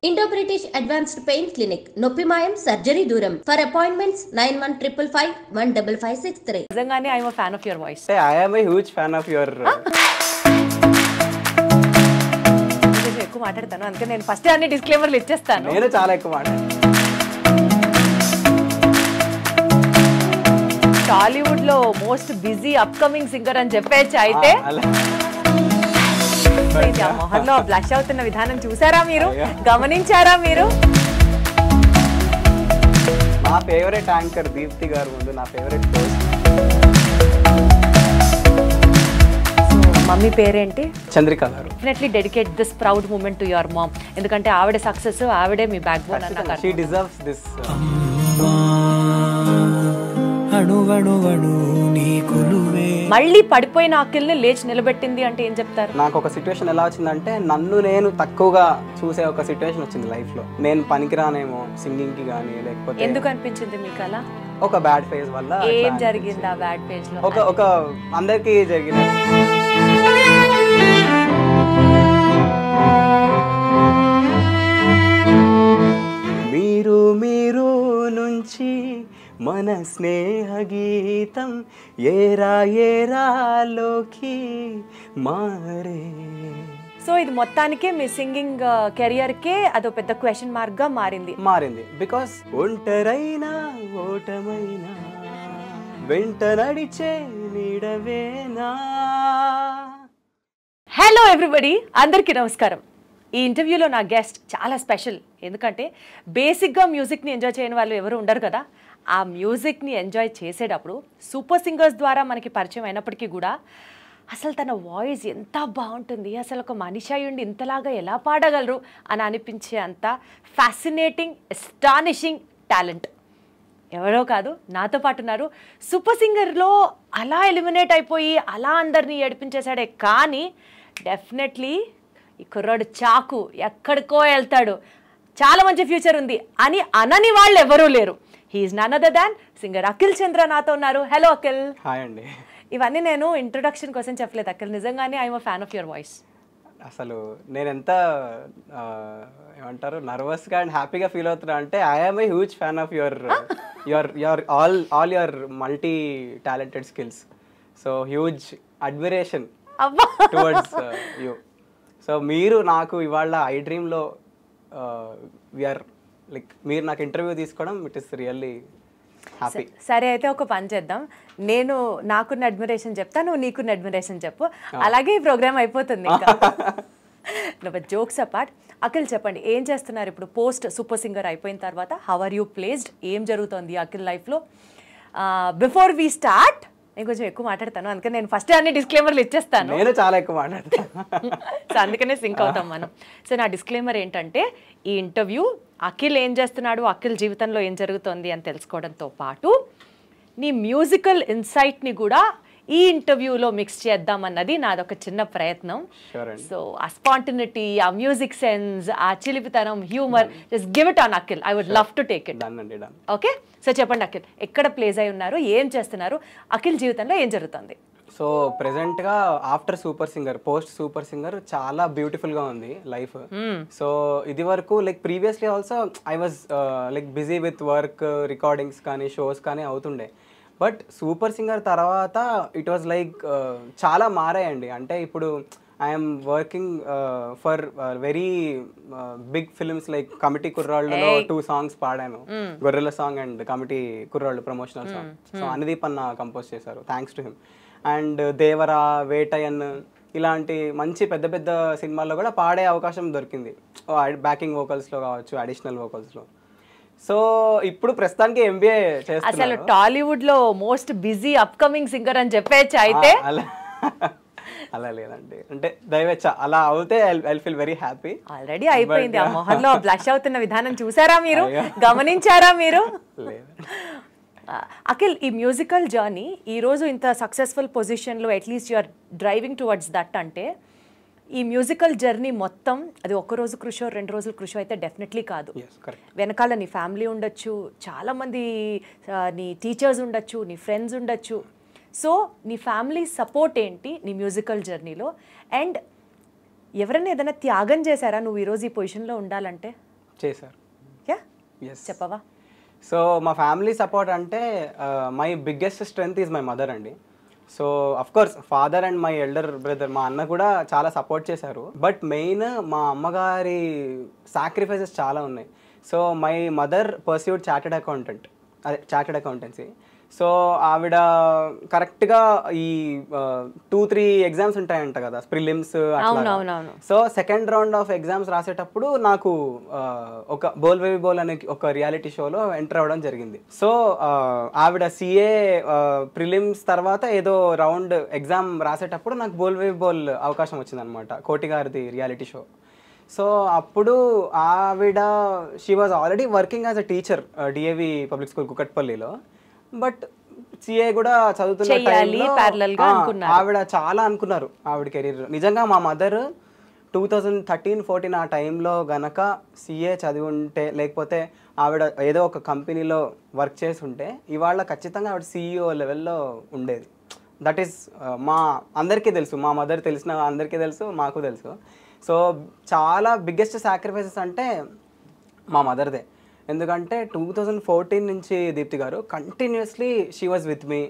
Indo British advanced pain clinic, నొప్పిమాయం, surgery దూరం. For appointments 9155515563. నిజంగానే I am a fan of your voice. I am a huge fan of your కొంచెం ఎక్కువ మాట్లాడతాను, అందుకే నేను ఫస్ట్ అన్ని డిస్క్లైమర్లు ఇచ్చేస్తాను. నేను చాలా ఎక్కువ మాట్లాడతాను. టాలీవుడ్ లో మోస్ట్ బిజీ అప్కమింగ్ సింగర్ అని చెప్పేచ్చు. అయితే మొహంలో బ్లష్ అవుతున్న విధానం చూసారా మీరు, గమనించారా మీరు? నా ఫేవరెట్ యాంకర్ దీప్తి గారు ముందు నా ఫేవరెట్ మమ్మీ పేరేంటి? చంద్రిక గారు. Definitely dedicate this proud moment to your mom, ఎందుకంటే ఆవిడ సక్సెస్, ఆవిడే మీ బ్యాక్ బోన్ అన్న. She deserves this. మళ్ళీ పడిపోయిన అఖిల్ని లేచి నిలబెట్టింది అంటే ఏం చెప్తారు? నాకు ఒక సిచ్యువేషన్ ఎలా వచ్చిందంటే, నన్ను నేను తక్కువగా చూసే ఒక సిచ్యువేషన్ వచ్చింది లైఫ్ లో. నేను పనికిరానేమో సింగింగ్ కి గానీ, లేకపోతే ఎందుకు అనిపించింది మీకు అలా? ఒక బ్యాడ్ ఫేజ్ వల్ల. ఏం జరిగింది ఆ బ్యాడ్ ఫేజ్ లో? ఒక అందరికి జరిగింది. మీరు మీరు నుంచి మన స్నేహ గీతం ఏరా ఏరాలోకి మారే. సో ఇది మొత్తానికే మీ సింగింగ్ కెరియర్ కే అదో పెద్ద క్వశ్చన్ మార్క్ గా మారింది. బికాస్ ఒంటరైనా ఓటమైనా వెంట నడిచే నీడవేనా. హలో ఎవ్రీబడి, అందరికీ నమస్కారం. ఈ ఇంటర్వ్యూలో నా గెస్ట్ చాలా స్పెషల్, ఎందుకంటే బేసిక్గా మ్యూజిక్ని ఎంజాయ్ చేయని వాళ్ళు ఎవరు ఉండరు కదా. ఆ మ్యూజిక్ని ఎంజాయ్ చేసేటప్పుడు సూపర్ సింగర్స్ ద్వారా మనకి పరిచయం అయినప్పటికీ కూడా అసలు తన వాయిస్ ఎంత బాగుంటుంది, అసలు ఒక మనిషి అయ్యుండి ఇంతలాగా ఎలా పాడగలరు అని అనిపించే అంత ఫ్యాసినేటింగ్, ఎస్టానిషింగ్ టాలెంట్ ఎవరో కాదు, నాతో పాటు ఉన్నారు. సూపర్ సింగర్లో అలా ఎలిమినేట్ అయిపోయి అలా అందరినీ ఏడిపించేశాడే, కానీ డెఫినెట్లీ ఈ కుర్రాడు చాకు ఎక్కడికో వెళ్తాడు, చాలా మంచి ఫ్యూచర్ ఉంది అని అనని వాళ్ళు ఎవరూ లేరు. He is none other than singer Akhil Chandra నాతో ఉన్నారు. హలో అఖిల్. హాయ్ అండి. ఇవన్నీ నేను ఇంట్రొడక్షన్ కోసం చెప్పలేదు అఖిల్, నిజంగానే I'm a fan of your voice. అసలు నేను ఎంత ఏమంటారు నర్వస్గా అండ్ హ్యాపీగా ఫీల్ అవుతున్నా అంటే, I am a huge fan of your all your multi talented skills. So huge admiration towards you. So మీరు నాకు ఇవాళ ఐ డ్రీమ్లో వీఆర్ లైక్ మీరు నాకు ఇంటర్వ్యూ తీసుకోవడం, ఇట్ ఈస్ రియల్లీ హ్యాపీ. సరే, అయితే ఒక పని చేద్దాం, నేను నాకున్న అడ్మిరేషన్ చెప్తా, నువ్వు నీకున్న అడ్మిరేషన్ చెప్పు, అలాగే ఈ ప్రోగ్రామ్ అయిపోతుంది. జోక్స్ అపార్ట్, అఖిల్ చెప్పండి, ఏం చేస్తున్నారు ఇప్పుడు పోస్ట్ సూపర్ సింగర్ అయిపోయిన తర్వాత? How are you placed? ఏం జరుగుతుంది అఖిల్ లైఫ్లో? బిఫోర్ వీ స్టార్ట్, నేను కొంచెం ఎక్కువ మాట్లాడతాను, అందుకని నేను ఫస్ట్ అన్ని డిస్క్లైమర్లు ఇచ్చేస్తాను. నేను చాలా ఎక్కువ మాట్లాడతాను, సో అందుకనే సింక్ అవుతాం మనం. సో నా డిస్క్లైమర్ ఏంటంటే, ఈ ఇంటర్వ్యూ అఖిల్ ఏం చేస్తున్నాడు, అఖిల్ జీవితంలో ఏం జరుగుతుంది అని తెలుసుకోవడంతో పాటు నీ మ్యూజికల్ ఇన్సైట్ని కూడా ఈ ఇంటర్వ్యూలో మిక్స్ చేద్దామన్నది నాదొక చిన్న ప్రయత్నం. సో ఆ స్పాంటినిటీ, ఆ మ్యూజిక్ సెన్స్, ఆ చిలిపితనం, humour, just give it on Akhil. I would love to take it. Okay, so చెప్పండి అఖిల్, ఎక్కడ ప్లేస్ అయి ఉన్నారు, ఏం చేస్తున్నారు, అఖిల్ జీవితంలో ఏం జరుగుతుంది? సో ప్రెసెంట్గా after super singer, post super singer చాలా బ్యూటిఫుల్గా ఉంది లైఫ్. సో ఇది వరకు like previously also I was like busy with work, recordings కానీ షోస్ కానీ అవుతుండే. బట్ సూపర్ సింగర్ తర్వాత ఇట్ వాజ్ లైక్ చాలా మారాయండి. అంటే ఇప్పుడు I'm working for very big films like committee కుర్రాళ్ళలో 2 songs పాడాను, గొర్రెల సాంగ్ అండ్ కమిటీ కుర్రాళ్ళు ప్రమోషనల్ సాంగ్. సో అనుదీప్ అన్న కంపోజ్ చేశారు, thanks to him. And Devara, వేటయన్ ఇలాంటి మంచి పెద్ద పెద్ద సినిమాల్లో కూడా పాడే అవకాశం దొరికింది, బ్యాకింగ్ వోకల్స్లో కావచ్చు, అడిషనల్ వోకల్స్లో. సో ఇప్పుడు ప్రస్తుతానికి ఎంబీఏ చేస్తున్నాను. అసలు టాలీవుడ్ లో మోస్ట్ బిజీ అప్కమింగ్ సింగర్ అని చెప్పేచ్చు. అయితే అలా లేదండి, అంటే దయవచ్చ అలా అవుతే I feel very happy. Already అయిపోయింది, ఆ మొహంలో బ్లష్ అవుతున్న విధానం చూసారా మీరు, గమనించారా మీరు? అఖిల్, ఈ మ్యూజికల్ జర్నీ ఈరోజు ఇంత సక్సెస్ఫుల్ పొజిషన్లో at least you're driving towards that అంటే, ఈ మ్యూజికల్ జర్నీ మొత్తం అది ఒక్కరోజు కృషో 2 రోజులు కృషో అయితే డెఫినెట్లీ కాదు. వెనకాల నీ ఫ్యామిలీ ఉండొచ్చు, చాలామంది నీ టీచర్స్ ఉండొచ్చు, నీ ఫ్రెండ్స్ ఉండొచ్చు. సో నీ ఫ్యామిలీ సపోర్ట్ ఏంటి నీ మ్యూజికల్ జర్నీలో? అండ్ ఎవరైనా ఏదైనా త్యాగం చేశారా నువ్వు ఈరోజు ఈ పొజిషన్లో ఉండాలంటే? చేశారు. Yeah yes. చెప్పవా? సో మా ఫ్యామిలీ సపోర్ట్ అంటే my biggest strength is my mother అండి. So of course father and my elder brother మా అన్న కూడా చాలా సపోర్ట్ చేశారు. బట్ మెయిన్ మా అమ్మగారి సాక్రిఫైసెస్ చాలా ఉన్నాయి. So my mother pursued chartered accountancy. So ఆవిడ కరెక్ట్గా ఈ 2-3 ఎగ్జామ్స్ ఉంటాయంట కదా, prelims. So second round of exams రాసేటప్పుడు నాకు ఒక బోల్ బేబీ బోల్ అనే ఒక రియాలిటీ షోలో ఎంటర్ అవ్వడం జరిగింది. సో ఆవిడ సిఏ ప్రిలిమ్స్ తర్వాత ఏదో రౌండ్ ఎగ్జామ్ రాసేటప్పుడు నాకు బోల్ బేబీ బోల్ అవకాశం వచ్చిందనమాట, కోటి గారిది రియాలిటీ షో. సో అప్పుడు ఆవిడ she was already working as a teacher DAV public school కుకట్పల్లిలో. బట్ సిఏ కూడా చదువుతున్న టైంలో ఆవిడ చాలా అనుకున్నారు ఆవిడ కెరీర్. నిజంగా మా మదర్ 2013-14 ఆ టైంలో గనక సిఏ చదివి ఉంటే, లేకపోతే ఆవిడ ఏదో ఒక కంపెనీలో వర్క్ చేసి ఉంటే ఇవాళ ఖచ్చితంగా ఆవిడ CEO లెవెల్లో ఉండేది. దట్ ఈస్ మా అందరికీ తెలుసు, మా మదర్ తెలిసిన అందరికీ తెలుసు, మాకు తెలుసు. సో చాలా బిగ్గెస్ట్ సాక్రిఫైసెస్ అంటే మా మదర్దే. ఎందుకంటే 2014 నుంచి దీప్తి గారు continuously she was with me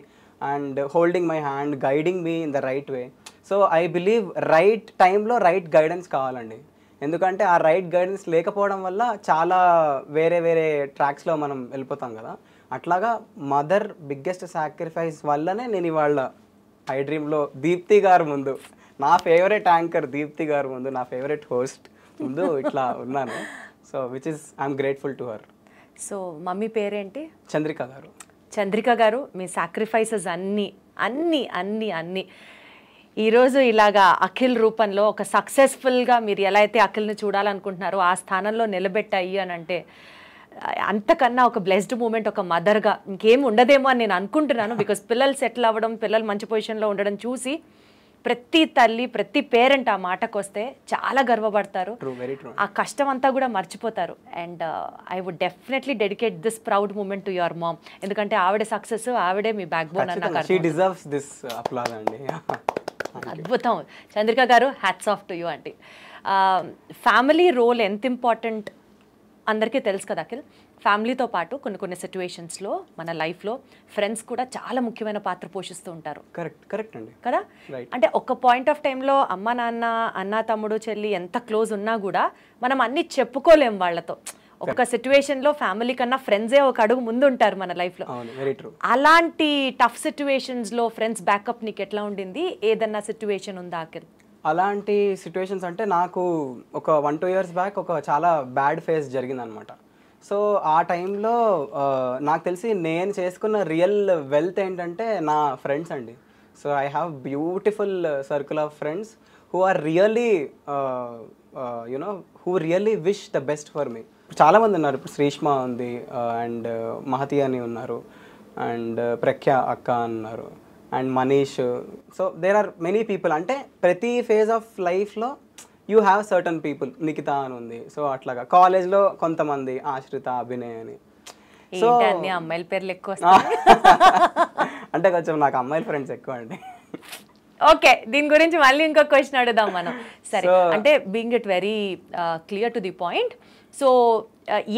and holding my hand, guiding me in the right way. So I believe right టైంలో రైట్ గైడెన్స్ కావాలండి. ఎందుకంటే ఆ రైట్ గైడెన్స్ లేకపోవడం వల్ల చాలా వేరే వేరే ట్రాక్స్లో మనం వెళ్ళిపోతాం కదా. అట్లాగా మదర్ బిగ్గెస్ట్ సాక్రిఫైస్ వల్లనే నేను ఇవాళ ఐ డ్రీమ్లో దీప్తి గారు ముందు, నా ఫేవరెట్ యాంకర్ దీప్తి గారు ముందు, నా ఫేవరెట్ హోస్ట్ ముందు ఇట్లా ఉన్నాను. So which is I'm grateful to her. So mummy పేరేంటి? చంద్రిక గారు. చంద్రిక గారు, మీ సాక్రిఫైసెస్ అన్నీ అన్నీ అన్నీ అన్నీ ఈరోజు ఇలాగా అఖిల్ రూపంలో ఒక సక్సెస్ఫుల్గా మీరు ఎలా అయితే అఖిల్ని చూడాలనుకుంటున్నారో ఆ స్థానంలో నిలబెట్టాయి అని అంటే అంతకన్నా ఒక బ్లెస్డ్ మూమెంట్ ఒక మదర్గా ఇంకేం ఉండదేమో అని నేను అనుకుంటున్నాను. బికాస్ పిల్లలు సెటిల్ అవ్వడం, పిల్లలు మంచి పొజిషన్లో ఉండడం చూసి ప్రతి తల్లి, ప్రతి పేరెంట్ ఆ మాటకు వస్తే చాలా గర్వపడతారు, ఆ కష్టం అంతా కూడా మర్చిపోతారు. And I would definitely dedicate this proud moment to your mom. ఎందుకంటే ఆవిడ సక్సెస్, ఆవిడే మీ బ్యాక్ బోన్ అన్న. అద్భుతం చంద్రిక గారు, హ్యాట్స్ ఆఫ్ టు యూ అండి. ఫ్యామిలీ రోల్ ఎంత ఇంపార్టెంట్ అందరికీ తెలుసు కదా అఖిల్. ఫ్యామిలీతో పాటు కొన్ని కొన్ని సిచ్యువేషన్స్లో మన లైఫ్లో ఫ్రెండ్స్ కూడా చాలా ముఖ్యమైన పాత్ర పోషిస్తూ ఉంటారు. కరెక్ట్ అండి కదా. అంటే ఒక పాయింట్ ఆఫ్ టైంలో అమ్మ నాన్న, అన్న తమ్ముడు చెల్లి ఎంత క్లోజ్ ఉన్నా కూడా మనం అన్ని చెప్పుకోలేం వాళ్ళతో. ఒక సిచ్యువేషన్లో ఫ్యామిలీ కన్నా ఫ్రెండ్సే ఒక అడుగు ముందు ఉంటారు మన లైఫ్లో. అలాంటి టఫ్ సిచ్యువేషన్స్లో ఫ్రెండ్స్ బ్యాకప్ నీకు ఎట్లా ఉండింది? ఏదన్నా సిచ్యువేషన్ ఉందా అఖిల్? అలాంటి సిచ్యువేషన్స్ అంటే నాకు ఒక 1-2 years బ్యాక్ ఒక చాలా బ్యాడ్ ఫేస్ జరిగిందనమాట. సో ఆ టైంలో నాకు తెలిసి నేను చేసుకున్న రియల్ వెల్త్ ఏంటంటే నా ఫ్రెండ్స్ అండి. So I have beautiful circle of friends who are really you know who really wish the best for me. చాలామంది ఉన్నారు. ఇప్పుడు శ్రీష్మా ఉంది, అండ్ మహతి అని ఉన్నారు, అండ్ ప్రఖ్య అక్క అన్నారు, and Manish. So there are many people. అంటే ప్రతి ఫేజ్ ఆఫ్ లైఫ్లో you have certain people. Nikhita అని ఉంది. సో అట్లాగా కాలేజ్లో కొంతమంది, ఆశ్రిత, అభినయ్ అని. సో అమ్మాయిల పేర్లు ఎక్కువ అంటే కొంచెం నాకు అమ్మాయిల ఫ్రెండ్స్ ఎక్కువ అండి. ఓకే, దీని గురించి మళ్ళీ ఇంకో క్వశ్చన్ అడుగుదాం మనం. సరే, అంటే being it very clear to the point. So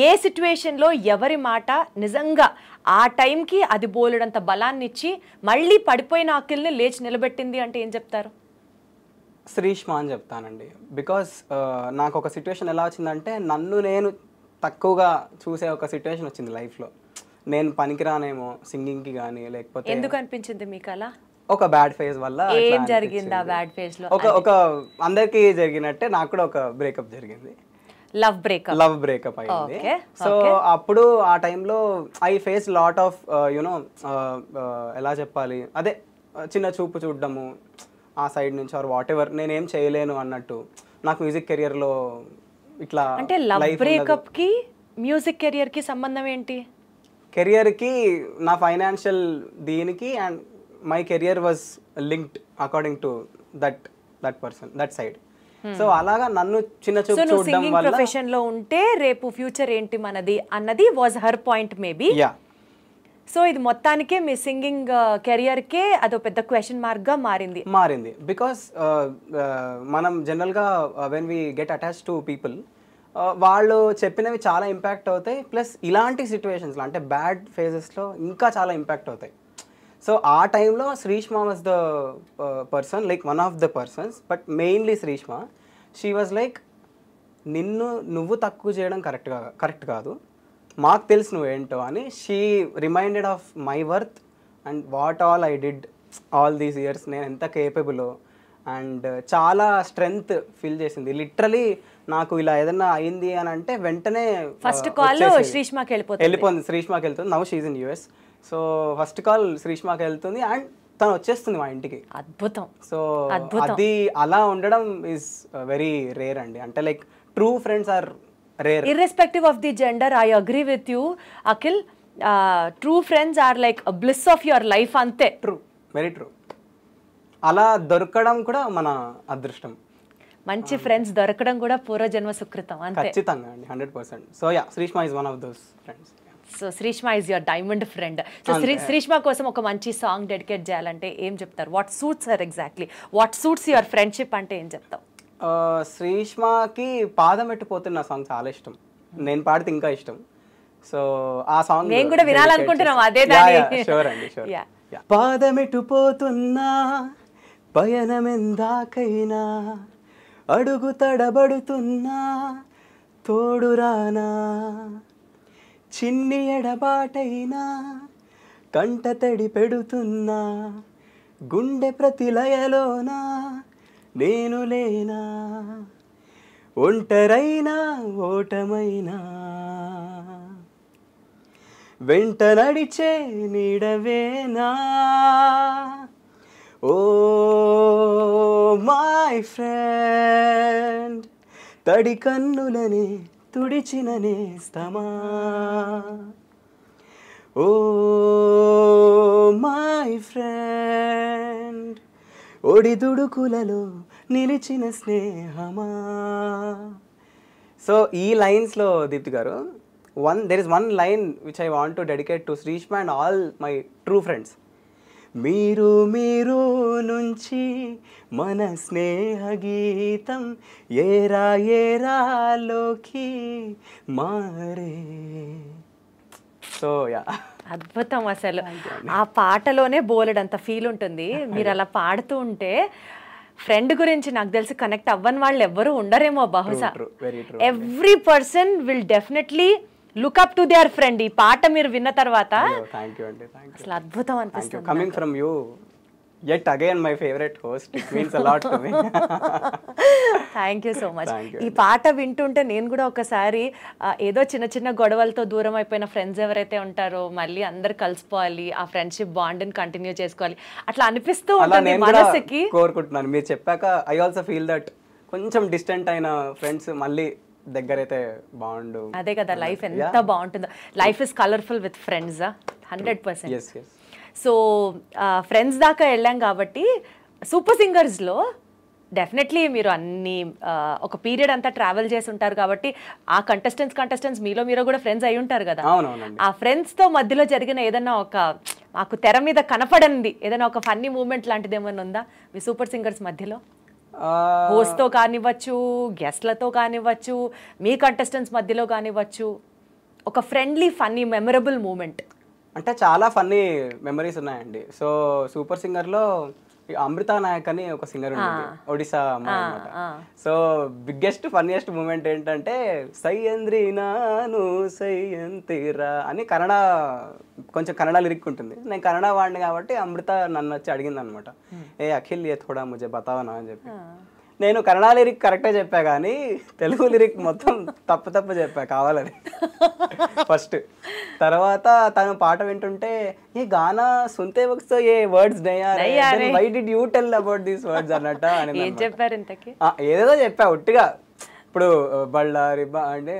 ఏ సిచ్యువేషన్లో ఎవరి మాట నిజంగా ఆ టైంకి అది బోలెడంత బలాన్ని ఇచ్చి మళ్ళీ పడిపోయిన అఖిల్ని లేచి నిలబెట్టింది అంటే ఏం చెప్తారు? శ్రీష్మా అని చెప్తానండి. బికాస్ నాకు ఒక సిచ్యువేషన్ ఎలా వచ్చిందంటే, నన్ను నేను తక్కువగా చూసే ఒక సిచ్యువేషన్ వచ్చింది లైఫ్లో. నేను పనికిరానేమో సింగింగ్కి కానీ, లేకపోతే ఎందుకు అనిపించింది మీకు అలా? ఒక బ్యాడ్ ఫేజ్ వల్ల. ఏం జరిగింది ఆ బ్యాడ్ ఫేజ్ లో? ఒక అందరికీ జరిగినట్టే నాకు కూడా ఒక బ్రేకప్ జరిగింది. లవ్ బ్రేకప్ అయింది. సో అప్పుడు ఆ టైంలో I face lot of you know ఎలా చెప్పాలి, అదే చిన్న చూపు చూడడము ఆ సైడ్ నుంచి, ఆర్ వాట్ ఎవర్, నేనేం చేయలేను అన్నట్టు. నాకు మ్యూజిక్ కెరియర్లో ఇట్లా. అంటే లవ్ బ్రేకప్ కి మ్యూజిక్ కెరియర్ కి సంబంధం ఏంటి? కెరియర్కి నా ఫైనాన్షియల్ దీనికి, and my career was linked according to that person, that side. So అలాగా నన్ను చిన్న చూపు చూడడం వల్ల, ప్రొఫెషన్ లో ఉంటే రేపు ఫ్యూచర్ ఏంటి మనది అన్నది was her point maybe. So ఇది మొత్తానికే మీ సింగింగ్ కెరియర్కే అదో పెద్ద క్వశ్చన్ మార్క్గా మారింది. బికాస్ మనం జనరల్గా when we get attach to people, వాళ్ళు చెప్పినవి చాలా ఇంపాక్ట్ అవుతాయి. ప్లస్ ఇలాంటి సిచ్యువేషన్స్లో అంటే బ్యాడ్ ఫేజెస్లో ఇంకా చాలా ఇంపాక్ట్ అవుతాయి. సో ఆ టైంలో Shrishma was the person, like one of the persons, but mainly Shrishma, she was like నువ్వు తక్కువ చేయడం కరెక్ట్ కాదు, మాకు తెలుసు నువ్వేంటో అని. She reminded of my worth and what all I did all these years, నేను ఎంత కేపబులో. అండ్ చాలా స్ట్రెంగ్త్ ఫీల్ చేసింది. లిటరలీ నాకు ఇలా ఏదన్నా అయింది అని అంటే వెంటనే ఫస్ట్ కాల్ శ్రీష్మాకి వెళ్ళిపోతుంది, శ్రీష్మాకి వెళ్తుంది. Now she's in US. So first call శ్రీష్మాకి వెళ్తుంది అండ్ తను వచ్చేస్తుంది మా ఇంటికి. అద్భుతం. సో అది అలా ఉండడం ఈజ్ వెరీ రేర్ అండి. అంటే like true friends are rare. Irrespective of the gender, I agree with you Akhil. True friends are like bliss of your life. అంతే. True, very true. అలా దొరకడం కూడా మన అదృష్టం. మంచి ఫ్రెండ్స్ దొరకడం కూడా పూర్వజన్మ సుకృతం. అంతే. ఖచ్చితంగా అండి, 100%. So yeah, Shrishma is one of those friends. So Shrishma is your diamond friend. So Shrishma కోసం ఒక మంచి సాంగ్ డెడికేట్ చేయాలంటే ఏం చెప్తారు? What suits her exactly? What suits your friendship అంటే ఏం చెప్తావు? శ్రీష్మాకి పాదం ఎట్టిపోతున్న సాంగ్ చాలా ఇష్టం, నేను పాడితే ఇంకా ఇష్టం. సో ఆ సాంగ్ నేను కూడా వినాలనుకుంటున్నాం. అదే షూర్ అండి, షూర్. పాదం ఎట్టుపోతున్నా పయనమెందాకైనా, అడుగు తడబడుతున్నా తోడురానా, చిన్ని ఎడబాటైనా కంట తడి పెడుతున్నా, గుండె ప్రతిలయలోనా నేను లేనా, ఒంటరైనా ఓటమైనా వెంట నడిచే నీడవేనా, ఓ మై ఫ్రెండ్, తడి కన్నులనే తుడిచిన నేస్తమా, ఓ మై ఫ్రెండ్, ఒడిదుడుకులలో నిలిచిన స్నేహమా. సో ఈ లైన్స్లో దీప్తి గారు, there is one line which I want to dedicate to Shrishma and all my true friends. మీరు నుంచి మన స్నేహ గీతం ఏరా ఏరాలోకి మారే. సో యా, అద్భుతం. అసలు ఆ పాటలోనే బోలెడంత ఫీల్ ఉంటుంది. మీరు అలా పాడుతూ ఉంటే ఫ్రెండ్ గురించి నాకు తెలిసి కనెక్ట్ అవ్వని వాళ్ళు ఎవ్వరూ ఉండరేమో బహుశా. Every person will definitely look up to their friend. ఈ పాట మీరు విన్న తర్వాత అసలు అద్భుతం అనిపిస్తుంది. Coming from you, yet again my favorite host, it means a lot to me. Thank you so much. ఈ పాట వింటుంటే నేను కూడా ఒకసారి ఏదో చిన్న చిన్న గొడవలతో దూరం అయిపోయిన ఫ్రెండ్స్ ఎవరైతే ఉంటారో మళ్ళీ అందరు కలిసిపోవాలి, ఆ ఫ్రెండ్షిప్ బాండ్ని కంటిన్యూ చేసుకోవాలి, అట్లా అనిపిస్తూ ఉంటుంది మనసుకి. కోరుకుంటున్నాను. మీరు చెప్పాక ఐ ఆల్సో ఫీల్ దట్ కొంచెం డిస్టెంట్ అయిన ఫ్రెండ్స్ మళ్ళీ దగ్గర అయితే బాగుండు. అదే కదా, లైఫ్ ఎంత బాగుంటుందో. Life is colourful with friends, 100%. So friends దాకా వెళ్ళాం కాబట్టి సూపర్ సింగర్స్లో డెఫినెట్లీ మీరు అన్ని ఒక పీరియడ్ అంతా ట్రావెల్ చేసి ఉంటారు కాబట్టి ఆ కంటెస్టెంట్స్ మీలో మీరు కూడా ఫ్రెండ్స్ అయి ఉంటారు కదా. ఆ ఫ్రెండ్స్తో మధ్యలో జరిగిన ఏదన్నా ఒక మాకు తెర మీద కనపడంది ఏదైనా ఒక ఫన్నీ మూమెంట్ లాంటిది ఏమైనా ఉందా మీ సూపర్ సింగర్స్ మధ్యలో? హోస్ట్తో కానివ్వచ్చు, గెస్ట్లతో కానివ్వచ్చు, మీ కంటెస్టెంట్స్ మధ్యలో కానివ్వచ్చు, ఒక ఫ్రెండ్లీ ఫన్నీ మెమరబుల్ మూమెంట్. అంటే చాలా ఫన్నీ మెమరీస్ ఉన్నాయండి. సో సూపర్ సింగర్లో అమృత నాయక్ అని ఒక సింగర్ ఉంటుంది, ఒడిశా అమ్మాయి అన్నమాట. సో బిగ్గెస్ట్ ఫన్నీయెస్ట్ మూమెంట్ ఏంటంటే సయ్యంద్రి నాను సయ్యంతిరా అని కన్నడ, కొంచెం కన్నడ లిరిక్ ఉంటుంది. నేను కన్నడ వాడిని కాబట్టి అమృత నన్ను వచ్చి అడిగింది అనమాట, ఏ అఖిల్ ఏ థోడా ముజే బతావనా అని చెప్పి. నేను కన్నడ లిరిక్ కరెక్టే చెప్పా కానీ తెలుగు లిరిక్ మొత్తం తప్పు చెప్పా కావాలని ఫస్ట్. తర్వాత తను పాట వింటుంటే ఏ గానా సుంతే వక్స్ ఏ words why did you tell about these words అన్నట్ట అని చెప్పారు. ఇంతకీ ఏదేదో చెప్పా ఒట్టిగా. ఇప్పుడు బళ్ళారి అంటే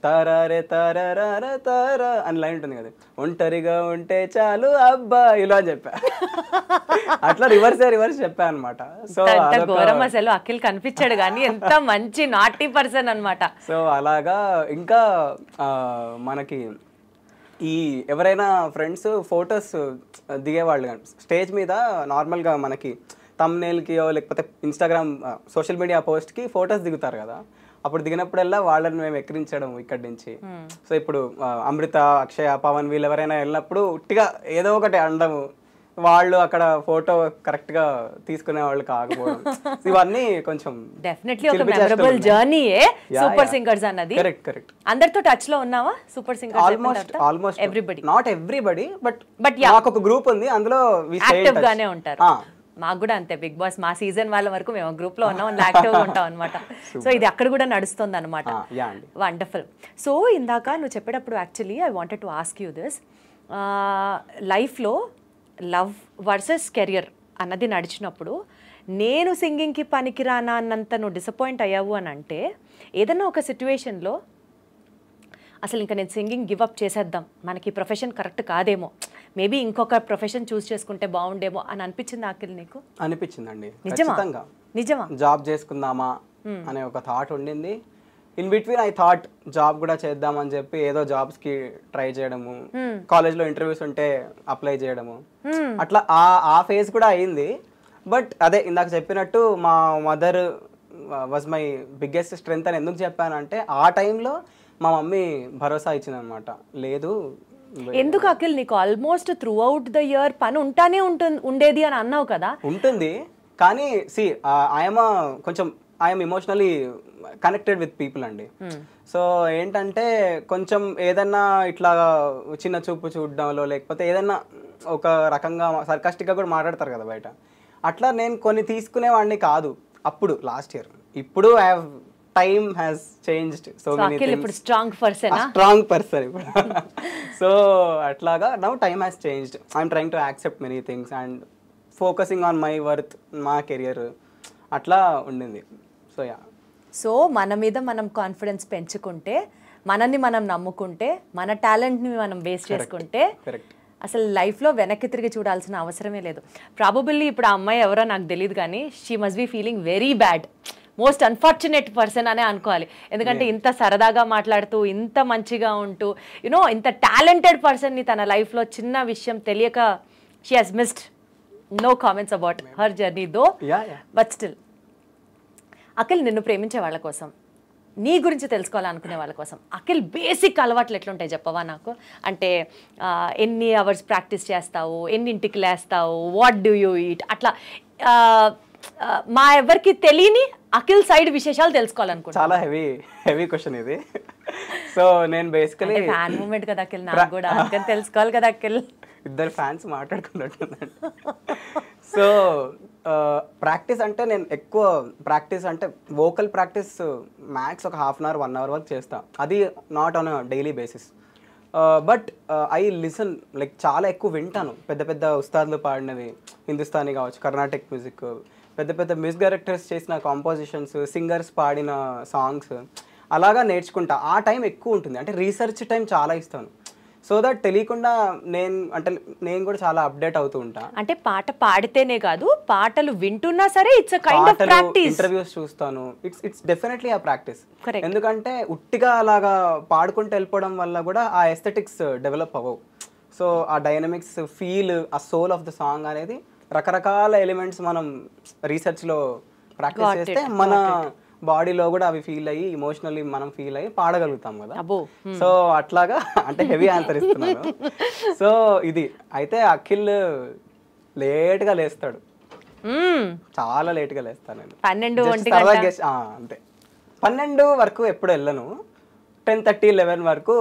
తారే తారా అని లైన్ ఉంటుంది కదా, ఒంటరిగా ఉంటే చాలు అబ్బా ఇలా అని చెప్పా. అట్లా రివర్స్ చెప్పా అనమాట. సో అసలు అఖిల్ కనిపించాడు కానీ ఎంత మంచి నాటీ పర్సన్ అనమాట. సో అలాగా ఇంకా మనకి ఈ ఎవరైనా ఫ్రెండ్స్ ఫొటోస్ దిగేవాళ్ళు కానీ స్టేజ్ మీద నార్మల్గా మనకి థంబ్నెయిల్కి లేకపోతే ఇన్స్టాగ్రామ్ సోషల్ మీడియా పోస్ట్కి ఫొటోస్ దిగుతారు కదా, అప్పుడు దిగినప్పుడల్లా వాళ్ళని మేము ఎక్కిరించడం ఇక్కడి నుంచి. సో ఇప్పుడు అమృత, అక్షయ, పవన్ వీళ్ళు ఎవరైనా వెళ్ళినప్పుడు ఉట్టిగా ఏదో ఒకటి అనడము, వాళ్ళు అక్కడ ఫోటో కరెక్ట్ గా తీసుకునే వాళ్ళు కాకపోవడం, ఇవన్నీ కొంచెం డెఫినెట్లీ ఒక మెమరబుల్ జర్నీయే సూపర్ సింగర్స్ అన్నది. Correct correct. అందరితో టచ్ లో ఉన్నావా super singers? Almost everybody, not everybody, but మాకు ఒక గ్రూప్ ఉంది, అందులో యాక్టివ్ గానే ఉంటారు. మాకు కూడా అంతే, బిగ్ బాస్ మా సీజన్ వాళ్ళ వరకు మేము గ్రూప్ లో ఉన్నాం, యాక్టివ్ గా ఉంటాం అనమాట. సో ఇది అక్కడ కూడా నడుస్తుంది అనమాట. వండర్ఫుల్. సో ఇందాక నువ్వు చెప్పేటప్పుడు actually I wanted to ask you this, లైఫ్లో లవ్ వర్సెస్ కెరియర్ అన్నది నడిచినప్పుడు నేను సింగింగ్కి పనికిరానా అన్నంత నువ్వు డిసప్పాయింట్ అయ్యావు అని అంటే, ఏదన్నా ఒక సిచ్యువేషన్లో అసలు ఇంకా నేను సింగింగ్ గివ్ అప్ చేసేద్దాం, మనకి ప్రొఫెషన్ కరెక్ట్ కాదేమో, మేబీ ఇంకొక ప్రొఫెషన్ చూస్ చేసుకుంటే బాగుండేమో అని అనిపించింది అఖిల్ నీకు? అనిపించిందండి. నిజమా? జాబ్ చేసుకుందామా అనే ఒక థాట్ ఉండింది. In between I thought job కూడా చేద్దామని చెప్పి ఏదో జాబ్స్ కి ట్రై చేయడము, కాలేజ్లో ఇంటర్వ్యూస్ ఉంటే అప్లై చేయడము, అట్లా ఆ ఫేజ్ కూడా అయింది. బట్ అదే ఇందాక చెప్పినట్టు మా mother was my biggest strength అని ఎందుకు చెప్పానంటే, ఆ టైంలో మా మమ్మీ భరోసా ఇచ్చింది అనమాట. లేదు ఎందుకు అఖిల్, నీకు almost through out the year పని ఉంటానే ఉండేది అని అన్నావు కదా. ఉంటుంది, కానీ see I'm emotionally connected with people అండి. సో ఏంటంటే కొంచెం ఏదన్నా ఇట్లా చిన్న చూపు చూడడంలో, లేకపోతే ఏదన్నా ఒక రకంగా సర్కాస్టిక్గా కూడా మాట్లాడతారు కదా బయట, అట్లా నేను కొన్ని తీసుకునేవాడిని కాదు అప్పుడు లాస్ట్ ఇయర్. ఇప్పుడు I have time has changed so many things. ఇప్పుడు స్ట్రాంగ్ పర్సన్ ఇప్పుడు. సో అట్లాగా now time has changed. I'm trying to accept many things and focusing on my worth, మా కెరియర్ అట్లా ఉండింది. So yeah. సో మన మీద మనం కాన్ఫిడెన్స్ పెంచుకుంటే, మనల్ని మనం నమ్ముకుంటే, మన టాలెంట్ని మనం వేస్ట్ చేసుకుంటే అసలు లైఫ్లో వెనక్కి తిరిగి చూడాల్సిన అవసరమే లేదు. ప్రాబబుల్లీ ఇప్పుడు ఆ అమ్మాయి ఎవరో నాకు తెలియదు, కానీ she must be feeling very bad, most unfortunate person అనే అనుకోవాలి. ఎందుకంటే ఇంత సరదాగా మాట్లాడుతూ, ఇంత మంచిగా ఉంటూ, యునో ఇంత టాలెంటెడ్ పర్సన్ని తన లైఫ్లో చిన్న విషయం తెలియక she has missed. No comments about her journey though, but still Akhil నిన్ను ప్రేమించే వాళ్ళ కోసం, నీ గురించి తెలుసుకోవాలనుకునే వాళ్ళ కోసం అఖిల్ బేసిక్ అలవాట్లు ఎట్లుంటాయి చెప్పవా నాకు? అంటే ఎన్ని అవర్స్ ప్రాక్టీస్ చేస్తావు, ఎన్నింటికి లేస్తావు, వాట్ డూ యూ ఈట్, అట్లా మా ఎవరికి తెలియని అఖిల్ సైడ్ విశేషాలు తెలుసుకోవాలనుకుంటా. చాలా హెవీ క్వశ్చన్ ఇది. సో నేను బేసికలీ ఫ్యాన్ మూమెంట్ కదా అఖిల్, నాకు కూడా అందుకని తెలుసుకోవాలి కదా అఖిల్. ఇద్దరు ఫ్యాన్స్ మాట్లాడుకున్నట్టుందండి. సో ప్రాక్టీస్ అంటే నేను ఎక్కువ ప్రాక్టీస్ అంటే వోకల్ ప్రాక్టీస్ మ్యాక్స్ ఒక హాఫ్ అన్ అవర్ 1 hour వరకు చేస్తాను. అది not on daily basis. But I listen, like చాలా ఎక్కువ వింటాను. పెద్ద పెద్ద ఉస్తాదులు పాడినవి, హిందుస్థానీ కావచ్చు, కర్ణాటిక్ మ్యూజిక్, పెద్ద పెద్ద మ్యూజిక్ డైరెక్టర్స్ చేసిన కాంపోజిషన్స్, సింగర్స్ పాడిన సాంగ్స్ అలాగా నేర్చుకుంటా. ఆ టైం ఎక్కువ ఉంటుంది, అంటే రీసెర్చ్ టైం చాలా ఇస్తాను. సో దట్ తెలియకుండా నేను కూడా చాలా అప్డేట్ అవుతూ ఉంటా. అంటే పాట పాడితేనే కాదు, పాటలు వింటున్నా సరే it's a kind of practice. Interviews చూస్తాను, ఇట్స్ డెఫినెట్లీ ఆ ప్రాక్టీస్. ఎందుకంటే ఉట్టిగా అలాగా పాడుకుంటూ వెళ్ళిపోవడం వల్ల కూడా ఆ ఎస్థెటిక్స్ డెవలప్ అవ్వవు. సో ఆ డైనమిక్స్, ఫీల్, ఆ సోల్ ఆఫ్ ద సాంగ్ అనేది రకరకాల ఎలిమెంట్స్ మనం రీసెర్చ్లో ప్రాక్టీస్ చేస్తే మన బాడీలో కూడా అవి ఫీల్ అయ్యి, ఇమోషనల్లీ మనం ఫీల్ అయ్యి పాడగలుగుతాం కదా. సో అట్లాగా అంటే హెవీ ఆన్సర్ ఇస్తున్నాను. సో ఇది అయితే అఖిల్ లేట్గా లేస్తాడు, చాలా లేట్గా లేస్తాను నేను. 12 అంతే. 12 వరకు ఎప్పుడు వెళ్ళను, 10:30, 11 వరకు.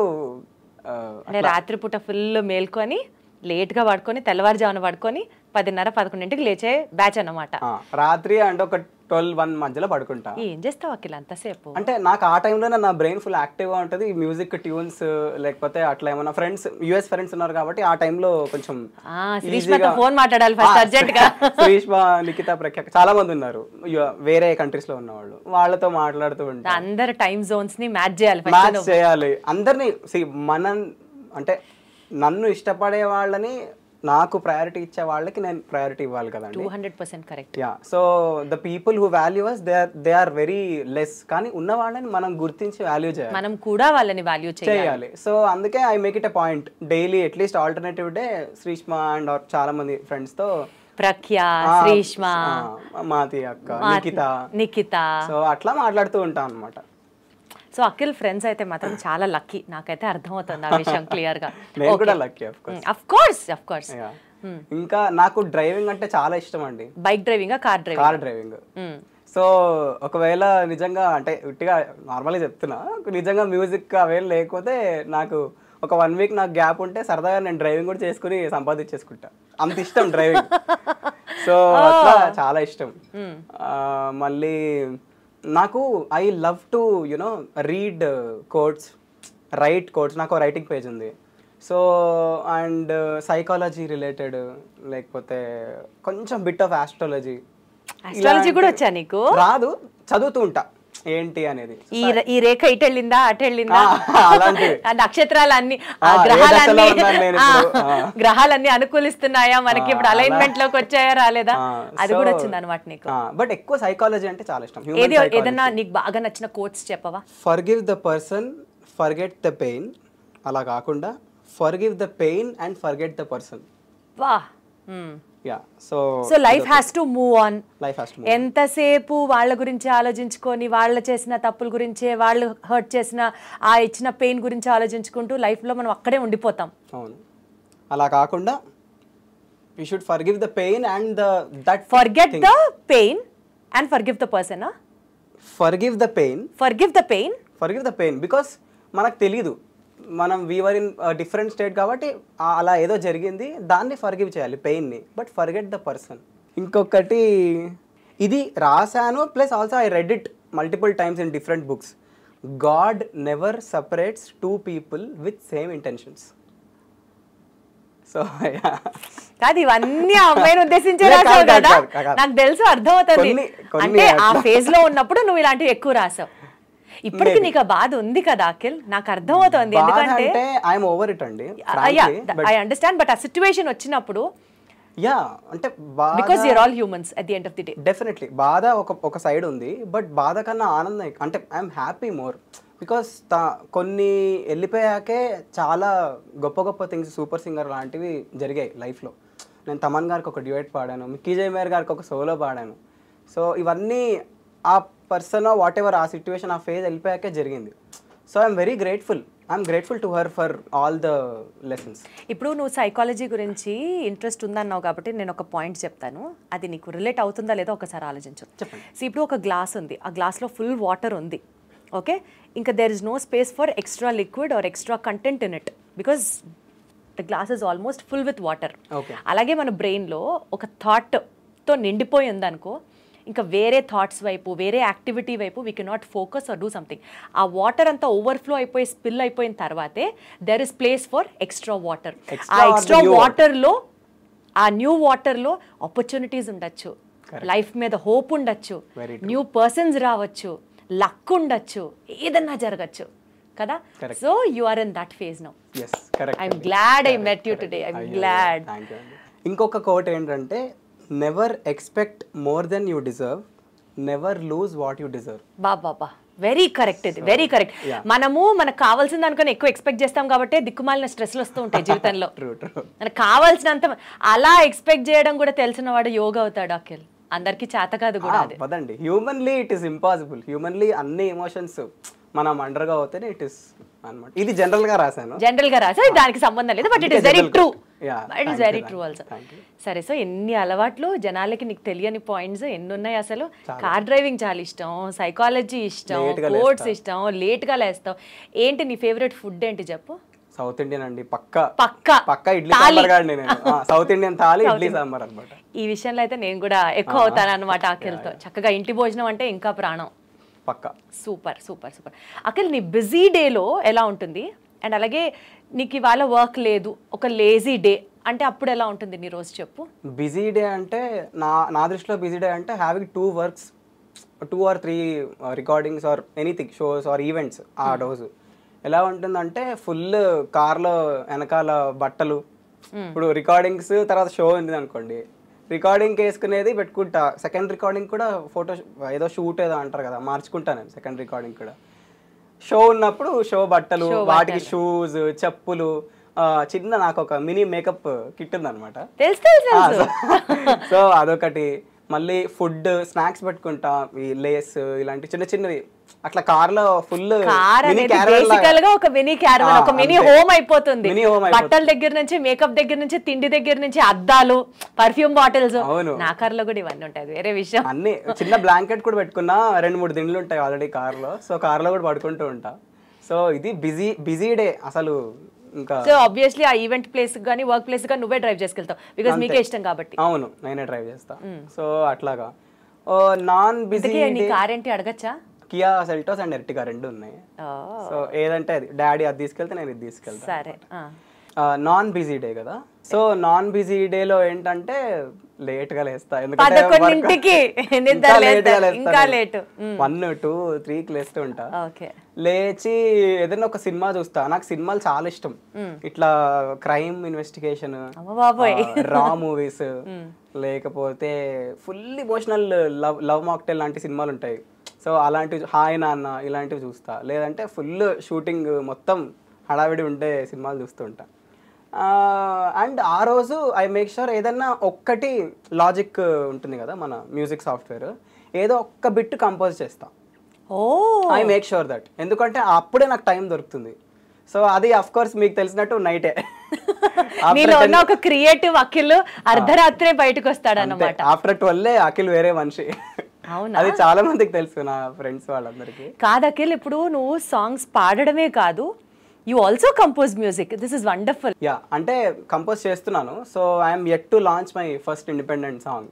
రాత్రిపూట ఫుల్ మేల్కొని లేట్గా పడుకొని తెల్లవారుజామున పడుకొని 10:30, 11ంటికి లేచే బ్యాచ్ అన్నమాట. రాత్రి అంటే ఒక 12-1 మధ్యలో పడుకుంటా. ఏం చేస్తావు అఖిల్ అంతసేపు? అంటే నాకు ఆ టైంలో నా బ్రెయిన్ ఫుల్ యాక్టివ్గా ఉంటుంది. మ్యూజిక్ ట్యూన్స్ లేకపోతే అట్లా ఏమన్నా ఫ్రెండ్స్, యుఎస్ ఫ్రెండ్స్ ఉన్నారు కాబట్టి ఆ టైంలో కొంచెం ఫోన్ మాట్లాడాలి ఫస్ట్ అర్జెంట్ గా. శ్రీష్మా, నిఖిత, ప్రఖ్యా చాలా మంది ఉన్నారు వేరే కంట్రీస్ లో ఉన్న వాళ్ళు, వాళ్ళతో మాట్లాడుతూ ఉంటారు. అందరు టైం జోన్స్ ని మ్యాచ్ చేయాలి అందరినీ. అంటే నన్ను ఇష్టపడే వాళ్ళని, నాకు ప్రయారిటీ ఇచ్చే వాళ్ళకి నేను ప్రయారిటీ ఇవ్వాలి కదండి. 200% correct. Yeah. So the people who value us, they are very less. కానీ ఉన్న వాళ్ళని మనం గుర్తించి వాల్యూ చేయాలి, మనం కూడా వాళ్ళని వాల్యూ చేయాలి. సో అందుకే I make it a point daily at least alternative day Shrishma and చాలా మంది ఫ్రెండ్స్తో ప్రఖ్య, శ్రీష్మ, మాతి అక్క, నిఖిత. సో అట్లా మాట్లాడుతూ ఉంటాం అనమాట. సో అఖిల్ ఫ్రెండ్స్ అయితే మాత్రం చాలా లక్కీ. నాకైతే అర్థమవుతుంది ఆ విషయం క్లియర్ గా. నేను కూడా లక్కీ ఆఫ్ కోర్స్. ఇంకా నాకు డ్రైవింగ్ అంటే చాలా ఇష్టం అండి. Bike driving, car driving. So ఒకవేళ నిజంగా అంటే ఉట్టిగా నార్మల్గా చెప్తున్నా, నిజంగా మ్యూజిక్ అవేం లేకపోతే నాకు ఒక 1 వీక్ నాకు గ్యాప్ ఉంటే సరదాగా నేను డ్రైవింగ్ కూడా చేసుకుని సంపాదించేసుకుంటా. అంత ఇష్టం డ్రైవింగ్. సో అట్లా చాలా ఇష్టం. మళ్ళీ నాకు I love to you know read quotes, write quotes. నాకు రైటింగ్ పేజ్ ఉంది. సో అండ్ సైకాలజీ రిలేటెడ్, లేకపోతే కొంచెం బిట్ ఆఫ్ ఆస్ట్రాలజీ కూడా వచ్చా నీకు? రాదు, చదువుతూ ఉంటా ఏంటి అనేది. ఈ రేఖ ఇటు వెళ్ళిందా అటు వెళ్ళిందా, నక్షత్రాలన్నీ గ్రహాలన్నీ అనుకూలిస్తున్నాయా మనకి, ఇప్పుడు అలైన్మెంట్ లోకి వచ్చాయా రాలేదా, అది కూడా వచ్చింది అనమాట నీకు. బట్ ఎక్కువ సైకాలజీ అంటే చాలా ఇష్టం. ఏదన్నా నీకు బాగా నచ్చిన కోట్స్ చెప్పవా? Forgive the person, forget the pain. అలా కాకుండా forgive the pain and forget the person. Wow. So life has to move on. Life has to move. ఎంతసేపు వాళ్ళ గురించి ఆలోచించుకొని, వాళ్ళ చేసిన తప్పుల గురించే, వాళ్ళు హర్ట్ చేసిన ఆ ఇచ్చిన పెయిన్ గురించి ఆలోచించుకుంటూ లైఫ్ లో మనం అక్కడే ఉండిపోతాం. అవును. అలా కాకుండా we should forgive the pain and that forget the pain and forgive the person. forgive the pain because మనకు తెలీదు, మనం వీఆర్ ఇన్ డిఫరెంట్ స్టేట్ కాబట్టి అలా ఏదో జరిగింది, దాన్ని ఫర్గివ్ చేయాలి పెయిన్ని, బట్ ఫర్గెట్ ద పర్సన్. ఇంకొకటి ఇది రాశాను, plus also I read it multiple times in different books. God never separates 2 people with same intentions. So కాదు, ఇవన్నీ అమ్మాయిని ఉద్దేశించే రాసావు కదా, నాకు తెలుసు, అర్థమవుతుంది. అంటే ఆ ఫేజ్ లో ఉన్నప్పుడు నువ్వు ఇలాంటివి ఎక్కువ రాసావు. ఇప్పటికి నీకు బాధ ఉంది కదా అఖిల్, నాకు అర్థమవుతుంది. ఎందుకంటే ఐ అండర్స్టాండ్, బట్ ఆ సిచ్యువేషన్ వచ్చినప్పుడు అంటే because you're all humans at the end of the day. Definitely బాధ ఒక సైడ్ ఉంది, బట్ బాధ కన్నా ఆనందం. అంటే ఐఎమ్ హ్యాపీ మోర్ బికాస్ కొన్ని వెళ్ళిపోయాకే చాలా గొప్ప గొప్ప థింగ్స్, సూపర్ సింగర్ లాంటివి జరిగాయి లైఫ్లో. నేను తమన్ గారికి ఒక డ్యూయట్ పాడాను, మిక్కీ జయమేర్ గారికి ఒక సోలో పాడాను. సో ఇవన్నీ ఆ పర్సన్ వాట్ ఎవర్ ఆ సిచ్యువేషన్, ఆ ఫేజ్ వెళ్ళిపోయాకే జరిగింది. So I'm very grateful to her for all the lessons. ఇప్పుడు నువ్వు సైకాలజీ గురించి ఇంట్రెస్ట్ ఉందన్నావు కాబట్టి నేను ఒక పాయింట్ చెప్తాను, అది నీకు రిలేట్ అవుతుందా లేదో ఒకసారి ఆలోచించు. చెప్పండి. సో ఇప్పుడు ఒక గ్లాస్ ఉంది, ఆ గ్లాస్లో ఫుల్ వాటర్ ఉంది, ఓకే, ఇంకా there is no space for extra liquid or extra content in it because the glass is almost full with water. అలాగే మన బ్రెయిన్లో ఒక థాట్తో నిండిపోయి ఉందనుకో, ఇంకా వేరే థాట్స్ వైపు, వేరే యాక్టివిటీ వైపు we cannot focus or do something. ఆ వాటర్ అంతా ఓవర్ఫ్లో అయిపోయి స్పిల్ అయిపోయిన తర్వాతే there is place for extra water. ఆ ఎక్స్ట్రా వాటర్లో, ఆ న్యూ వాటర్లో ఆపర్చునిటీస్ ఉండొచ్చు, లైఫ్ మీద హోప్ ఉండొచ్చు, న్యూ పర్సన్స్ రావచ్చు, లక్ ఉండొచ్చు, ఏదన్నా జరగచ్చు కదా. So you are in that phase now. I'm glad I met you today. I'm glad. ఇంకొక కోట్ ఏంటంటే, never expect more than you deserve, never lose what you deserve. బాబా, very correct. ఇది very correct. మనము మనకు కావాల్సిన దానికన్నా ఎక్కువ expect చేస్తాం కాబట్టి దిక్కుమాలిన స్ట్రెస్లు వస్తూ ఉంటాయి జీవితంలో. మనకు కావాల్సినంత అలా ఎక్స్పెక్ట్ చేయడం కూడా తెలిసిన వాడు యోగా అవుతాడు అఖిల్. అందరికి చేత కాదు కూడా. పదండి, humanly it is impossible. Humanly అన్ని ఎమోషన్స్ మనం అండర్గా అవుతేనే ఇట్ ఇస్ అన్నమాట. ఇది జనరల్ గా రాశాను, దానికి సంబంధం లేదు, but it is very true. It is very true also. సరే, సో ఎన్ని అలవాట్లు జనాలకి, నీకు తెలియని పాయింట్స్ ఎన్ని ఉన్నాయి అసలు. కార్ డ్రైవింగ్ చాలా ఇష్టం, సైకాలజీ ఇష్టం, కోర్స్ ఇష్టం, లేట్ గా లేస్తావు. ఏంటి నీ ఫేవరెట్ ఫుడ్ ఏంటి చెప్పు? సౌత్ ఇండియన్ అండి, పక్కా ఇడ్లీ సాంబార్ గాని. నేను సౌత్ ఇండియన్ థాలి, ఇడ్లీ సాంబార్ అన్నమాట. ఈ విషయంలో అయితే నేను కూడా ఎక్కువ అవుతాను అనమాట అఖిల్తో. చక్కగా ఇంటి భోజనం అంటే ఇంకా ప్రాణం. పక్కా. సూపర్. అఖిల్, నీ బిజీ డేలో ఎలా ఉంటుంది? అండ్ అలాగే నీకు ఇవాళ వర్క్ లేదు, ఒక లేజీ డే అంటే అప్పుడు ఎలా ఉంటుంది నీ రోజు చెప్పు? బిజీ డే అంటే నా దృష్టిలో బిజీ డే అంటే having 2 works, 2 or 3 recordings or anything, shows or events. ఆ రోజు ఎలా ఉంటుందంటే ఫుల్ కార్లో వెనకాల బట్టలు, ఇప్పుడు రికార్డింగ్స్ తర్వాత షో ఉంది అనుకోండి, రికార్డింగ్కి వేసుకునేది పెట్టుకుంటా, సెకండ్ రికార్డింగ్ కూడా ఫోటో ఏదో షూట్ ఏదో అంటారు కదా, మార్చుకుంటా నేను సెకండ్ రికార్డింగ్ కూడా. షో ఉన్నప్పుడు షో బట్టలు, వాటికి షూస్, చెప్పులు, చిన్న నాకు ఒక మినీ మేకప్ కిట్ ఉందన్నమాట. తెలుసు. సో అదొకటి. మళ్ళీ ఫుడ్ స్నాక్స్ పెట్టుకుంటా, ఈ లేస్ ఇలాంటి చిన్న చిన్నవి అట్లా కార్ లో ఫుల్ బేసికల్ గా ఒక మినీ క్యారవన్, ఒక మినీ హోమ్ అయిపోతుంది. బట్టల దగ్గర నుంచి, మేకప్ దగ్గర నుంచి, తిండి దగ్గర నుంచి, అద్దాలు, పర్ఫ్యూమ్ బాటిల్స్. నా కార్ లో కూడా ఇవన్నీ ఉంటాయి, వేరే విషయం. అన్ని చిన్న బ్లాంకెట్ కూడా పెట్టుకున్నా, 2-3 దిండ్లు ఉంటాయి ఆల్రెడీ కార్ లో. సో కార్ లో కూడా పడుకుంటూ ఉంటా. సో ఇది బిజీ డే అసలు. ఇంకా సో ఆబ్వియస్లీ ఆ ఈవెంట్ ప్లేస్ గానీ వర్క్ ప్లేస్ గానీ నువ్వే డ్రైవ్ చేసుకెళ్తావు, బికాజ్ మీకే ఇష్టం కాబట్టి. అవును, నేనే డ్రైవ్ చేస్తా. సో అట్లాగా నాన్ బిజీ. నీ కార్ ఏంటి అడగచ్చా? కియా సెల్టోస్ అండ్ ఎర్టిగా 2 ఉన్నాయి. సో ఏదంటే అది, డాడీ అది తీసుకెళ్తే నేను ఇది తీసుకెళ్తా. సరే. నాన్ బిజీ డే కదా. సో నాన్ బిజీ డేలో ఏంటంటే లేట్ గా లేస్తా, ఎందుకంటే 1, 2, 3కి లేస్తూ ఉంటా. లేచి ఏదైనా ఒక సినిమా చూస్తా. నాకు సినిమాలు చాలా ఇష్టం, ఇట్లా క్రైమ్ ఇన్వెస్టిగేషన్, రా మూవీస్, లేకపోతే ఫుల్ ఇమోషనల్ లవ్ మాక్టైల్ లాంటి సినిమాలు ఉంటాయి. సో అలాంటివి, హాయ్ నాన్న ఇలాంటివి చూస్తా. లేదంటే ఫుల్ షూటింగ్ మొత్తం హడావిడి ఉండే సినిమాలు చూస్తూ ఉంటా. అండ్ ఆ రోజు ఐ మేక్ షూర్ ఏదన్నా ఒక్కటి లాజిక్ ఉంటుంది కదా మన మ్యూజిక్ సాఫ్ట్వేర్, ఏదో ఒక్క బిట్ కంపోజ్ చేస్తా. ఐ మేక్ షూర్ దట్, ఎందుకంటే అప్పుడే నాకు టైం దొరుకుతుంది. సో అది అఫ్ కోర్స్ మీకు తెలిసినట్టు నైటే. ఒక క్రియేటివ్ అఖిల్ అర్ధరాత్రే బయటకు వస్తాడు అన్నమాట. ఆఫ్టర్ 12 అఖిల్ వేరే మనిషి. అది చాలా మందికి తెలుసు, నా ఫ్రెండ్స్ వాళ్ళందరికీ. కాదు అఖిల్, ఇప్పుడు నువ్వు సాంగ్స్ పాడడమే కాదు, you also compose music. This is wonderful. Yeah, అంటే కంపోజ్ చేస్తున్నాను. So I'm yet to launch my first independent song.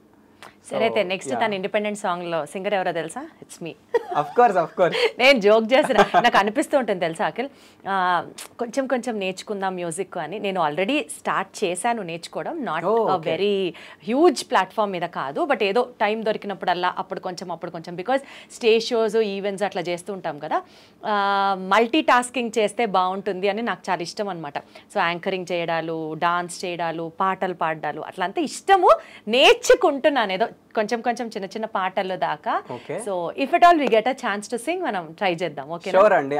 సరే అయితే నెక్స్ట్ తన ఇండిపెండెంట్ సాంగ్ లో సింగర్ ఎవరో తెలుసా? It's me. ఆఫ్ కోర్స్ నేను జోక్ చేసిన, నాకు అనిపిస్తూ ఉంటుంది తెలుసా అఖిల్, కొంచెం నేర్చుకుందాం మ్యూజిక్ అని. నేను ఆల్రెడీ స్టార్ట్ చేశాను నేర్చుకోవడం, నాట్ వెరీ హ్యూజ్ ప్లాట్ఫామ్ మీద కాదు, బట్ ఏదో టైం దొరికినప్పుడల్లా అప్పుడు కొంచెం, బికాజ్ స్టేజ్ షోస్, ఈవెంట్స్ అట్లా చేస్తూ ఉంటాం కదా, మల్టీ టాస్కింగ్ చేస్తే బాగుంటుంది అని నాకు చాలా ఇష్టం అనమాట. సో యాంకరింగ్ చేయడాలు, డాన్స్ చేయడాలు, పాటలు పాడాలు అట్లంతా ఇష్టము. నేర్చుకుంటున్నాను ఏదో కొంచెం చిన్న పాటలు దాకా. So if it all we get a chance to sing, మనం ట్రై చేద్దాం. ఓకే? షూర్ అండి.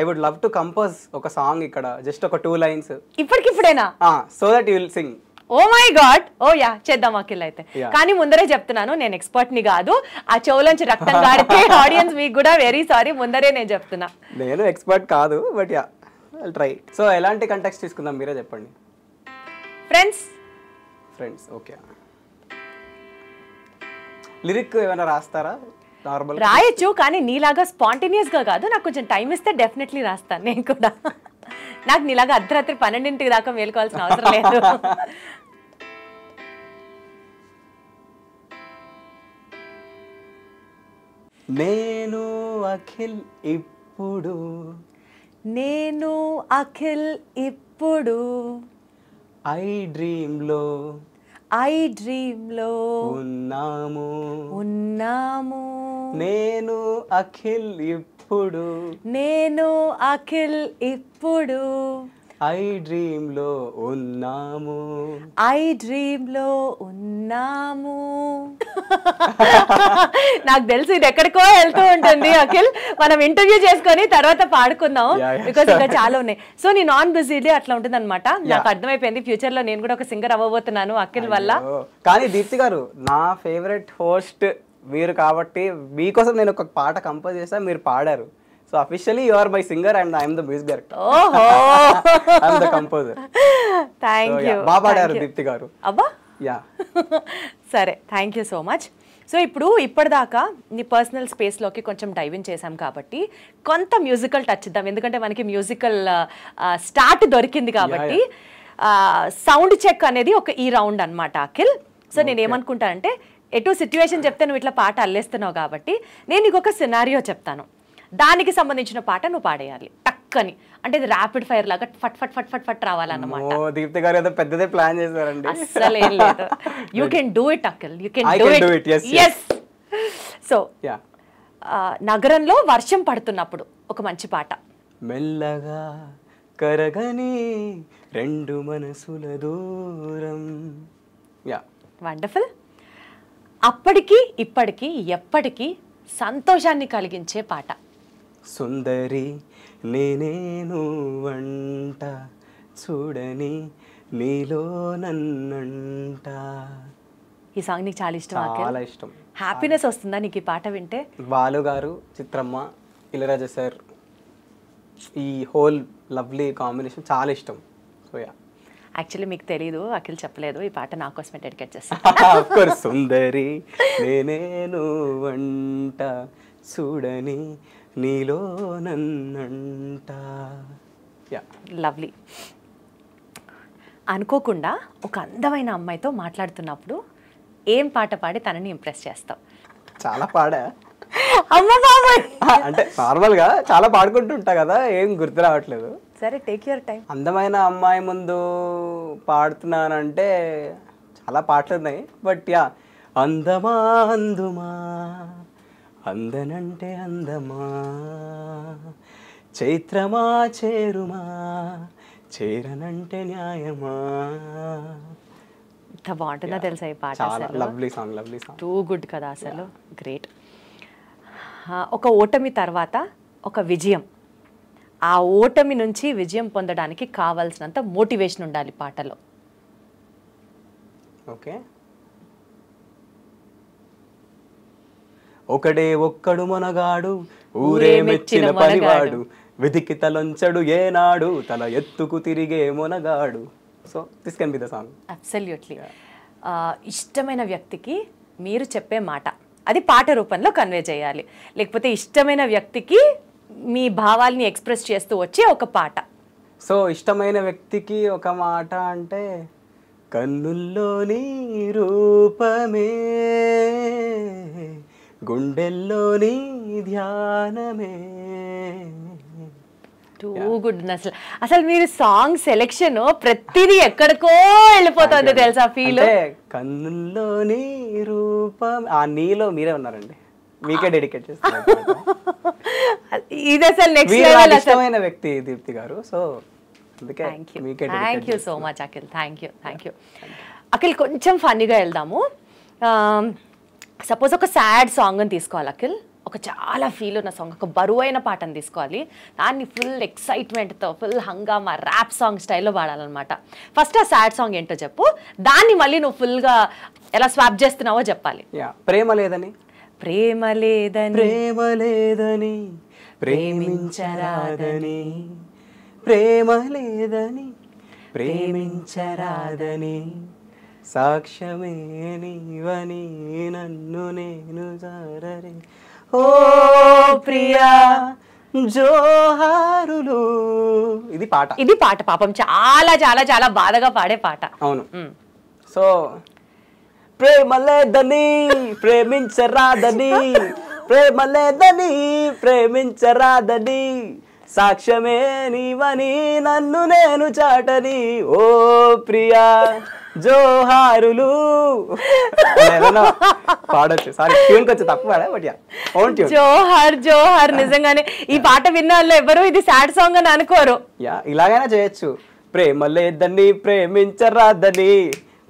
I would love to compose ఒక సాంగ్ ఇక్కడ, జస్ట్ ఒక 2 lines ఇప్పటికిప్పుడేనా? So that you will sing. Oh my god. Oh yeah, చేద్దాం అఖిల్ అయితే. కానీ ముందరే చెప్తున్నాను, నేను ఎక్స్పర్ట్ ని కాదు. ఆ చెవులోంచి రక్తం గారితే ఆడియన్స్ మీకు కూడా వెరీ సారీ, ముందరే నేను చెప్తున్నా. నేను ఎక్స్పర్ట్ కాదు, but yeah I'll try. So ఎలాంటి కంటెక్స్ట్ తీసుకుందాం మీరే చెప్పండి. ఫ్రెండ్స్. ఓకే. లిరిక్ ఏమైనా రాస్తారా? నార్మల్ రాయొచ్చు, కానీ నీలాగా స్పాంటేనియస్ గా కాదు. నాకు కొంచెం టైం ఇస్తే డెఫినెట్లీ రాస్తాను నేను కూడా. నాకు నీలాగా అర్ధరాత్రి 12 దాకా మేలుకోవాల్సిన అవసరం లేదు. నేను అఖిల్ ఇప్పుడు ఐ డ్రీమ్ లో ఉన్నాము. నేను అఖిల్ ఇప్పుడు ఐ డ్రీమ్ లో ఉన్నాము. నాకు తెలిసి ఇది ఎక్కడికో వెళ్తూ ఉంటుంది అఖిల్. మనం ఇంటర్వ్యూ చేసుకొని తర్వాత పాడుకుందాం, బికాస్ ఇంకా చాలా ఉన్నాయి. సో నీ నాన్ బిజీ డే అట్లా ఉంటుంది అనమాట. నాకు అర్థమైపోయింది, ఫ్యూచర్ లో నేను కూడా ఒక సింగర్ అవ్వబోతున్నాను అఖిల్ వల్ల. కానీ దీప్తి గారు, నా ఫేవరెట్ హోస్ట్ మీరు కాబట్టి మీకోసం నేను ఒక పాట కంపోజ్ చేస్తా, మీరు పాడారు. So officially you are my singer and I am the music director. Oh, I am the composer. Thank you. బాగా పాడారు దీప్తి గారు. అబ్బా. యా, సరే, thank you so much. So ఇప్పటిదాకా నీ పర్సనల్ స్పేస్లోకి కొంచెం డైవ్ ఇన్ చేసాం కాబట్టి కొంత మ్యూజికల్ టచ్ ఇద్దాం, ఎందుకంటే మనకి మ్యూజికల్ స్టార్ట్ దొరికింది కాబట్టి. సౌండ్ చెక్ అనేది ఒక ఈ రౌండ్ అనమాట అఖిల్. సో నేను ఏమనుకుంటానంటే, ఎటు సిచ్యువేషన్ చెప్తే నువ్వు ఇట్లా పాట అల్లేస్తున్నావు కాబట్టి నేను నీకు ఒక సినారియో చెప్తాను, దానికి సంబంధించిన పాట నువ్వు పాడేయాలి టక్కని. అంటే ఇది ర్యాపిడ్ ఫైర్ లాగా ఫట్ ఫట్ ఫట్ ఫట్ ఫట్ రావాలన్నమాట. దీప్తి గారు ఏదో పెద్దదే ప్లాన్ చేశారండి. అస్సలు ఏం లేదు. You can do it Akhil, you can do it. yes. So నగరంలో వర్షం పడుతున్నప్పుడు ఒక మంచి పాట. మెల్లగా కరగని 2 మనసుల దూరం. Yeah, wonderful. అప్పటికి ఇప్పటికి ఎప్పటికీ సంతోషాన్ని కలిగించే పాట. సుందరి నేనేను వంట చూడని నీలో నన్నంట. ఈ సాంగ్ నీకు చాలా ఇష్టం? చాలా ఇష్టం. హ్యాపీనెస్ వస్తుందా నీకు ఈ పాట వింటే? బాలు గారు, చిత్రమ్మ, ఇళరాజా సార్, ఈ హోల్ లవ్లీ కాంబినేషన్ చాలా ఇష్టం. So yeah. యాక్చువల్లీ మీకు తెలీదు, అఖిల్ చెప్పలేదు, ఈ పాట నా కోసమే డెడికేట్ చేస్తాను. Of course. సుందరి నేనేను వంట చూడని నీలో నన్నంట. యా. లవ్లీ. అనుకోకుండా ఒక అందమైన అమ్మాయితో మాట్లాడుతున్నప్పుడు ఏం పాట పాడి తనని ఇంప్రెస్ చేస్తావు? చాలా పాడా. అమ్మ బాబాయ్. అంటే నార్మల్గా చాలా పాడుకుంటుంటా కదా, ఏం గుర్తు రావట్లేదు. సరే, టేక్ యువర్ టైం. అందమైన అమ్మాయి ముందు పాడుతున్నానంటే చాలా పాటలు ఉన్నాయి. బట్ యా, అందమా అందుమా అందనంటే అందమా చైత్రమా చేరుమా చేరనంటే న్యాయమా. ఎంత బాగుంటుందో తెలుసా ఈ పాట? చాలా lovely song, lovely song. Too good కదా అసలు. గ్రేట్. ఒక ఓటమి తర్వాత ఒక విజయం, ఆ ఓటమి నుంచి విజయం పొందడానికి కావాల్సినంత మోటివేషన్ ఉండాలి పాటలో. ఓకే. ఒకడే ఒక్కడు మనగాడు ఊరే మెచ్చిన పనివాడు వెతికి తలంచడు ఏనాడు తల ఎత్తుకు తిరిగే మొనగాడు. So this can be the song. Absolutely. ఇష్టమైన వ్యక్తికి మీరు చెప్పే మాట అది పాట రూపంలో కన్వే చేయాలి, లేకపోతే ఇష్టమైన వ్యక్తికి మీ భావాల్ని ఎక్స్ప్రెస్ చేస్తూ వచ్చే ఒక పాట. సో ఇష్టమైన వ్యక్తికి ఒక మాట అంటే కన్నుల్లోని రూపమే గుండెల్లోని ధ్యానమే. Too good. అసలు మీరు సాంగ్ సెలెక్షన్ ప్రతిదీ ఎక్కడికో వెళ్ళిపోతుంది తెలుసా ఫీల్. కన్నుల్లోని రూపం, ఆ నీలో మీరే ఉన్నారండి, మీకే డెడికేట్ చేస్తాను. ఇది అసలు నెక్స్ట్ లెవెల్. ఇష్టమైన వ్యక్తి దీప్తి గారు. సో అందుకే మీకే thank you so much Akhil. Thank you. Akhil, కొంచెం ఫన్నీగా వెళ్దాము. సపోజ్ ఒక సాడ్ సాంగ్ అని తీసుకోవాలి అఖిల్, ఒక చాలా ఫీల్ ఉన్న సాంగ్, ఒక బరువైన పాటను తీసుకోవాలి, దాన్ని ఫుల్ ఎక్సైట్మెంట్తో ఫుల్ హంగామా ర్యాప్ సాంగ్ స్టైల్లో పాడాలన్నమాట. ఫస్ట్ ఆ సాడ్ సాంగ్ ఏంటో చెప్పు, దాన్ని మళ్ళీ నువ్వు ఫుల్గా ఎలా స్వాప్ చేస్తున్నావో చెప్పాలి. ప్రేమ లేదని ప్రేమ లేదని ప్రేమ లేదని ప్రేమించరాదని ప్రేమ లేదని ప్రేమించరాదని సాక్ష్యమే నీవని నన్ను నేను జారరే ఓ ప్రియా జోహారులు. ఇది పాట పాపం చాలా చాలా చాలా బాధగా పాడే పాట. అవును. సో ప్రేమ లేదని ప్రేమించరాదని ప్రేమ లేదని ప్రేమించరాదని సాక్ష్యమే నీవని నన్ను నేను చాటని ఓ ప్రియా జోహారులు. పాడొచ్చు, సారీ ట్యూన్ కొంచెం తప్పు పాడా, బట్ యా ఓన్ ట్యూన్. జోహార్. నిజంగానే ఈ పాట విన్న వాళ్ళు ఎవరు ఇది సాడ్ సాంగ్ అని అనుకోరు. యా, ఇలాగైనా చేయొచ్చు. ప్రేమ లేదని ప్రేమించరాదని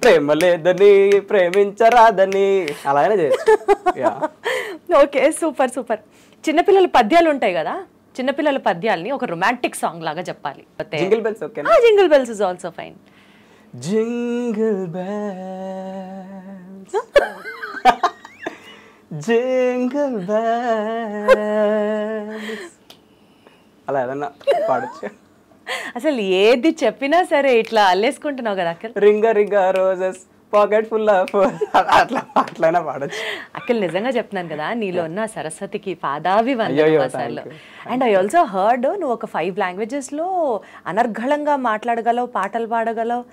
ప్రేమ లేదని ప్రేమించరాదని అలాగనే చేయొచ్చు. Okay, super. చిన్నపిల్లల పద్యాలు ఉంటాయి కదా, చిన్నపిల్లల పద్యాల్ని ఒక రొమాంటిక్ సాంగ్ లాగా చెప్పాలి. Jingle bells. Okay, jingle bells is also fine. Jingle bells jingle bells అలా ఏదన్నా పాడొచ్చు. అసలు ఏది చెప్పినా సరే ఇట్లా అల్లేసుకుంటున్నావు కదా Akhil. Ring a roses pocket full of అట్లైనా పాడొచ్చు. అఖిల్, నిజంగా చెప్తున్నాను కదా, నీలో ఉన్న సరస్వతికి పాదావి వందనాలు. అండ్ ఐ ఆల్సో హర్డ్ నువ్వు ఒక 5 languages లో అనర్గళంగా మాట్లాడగలవు, పాటలు పాడగలవు.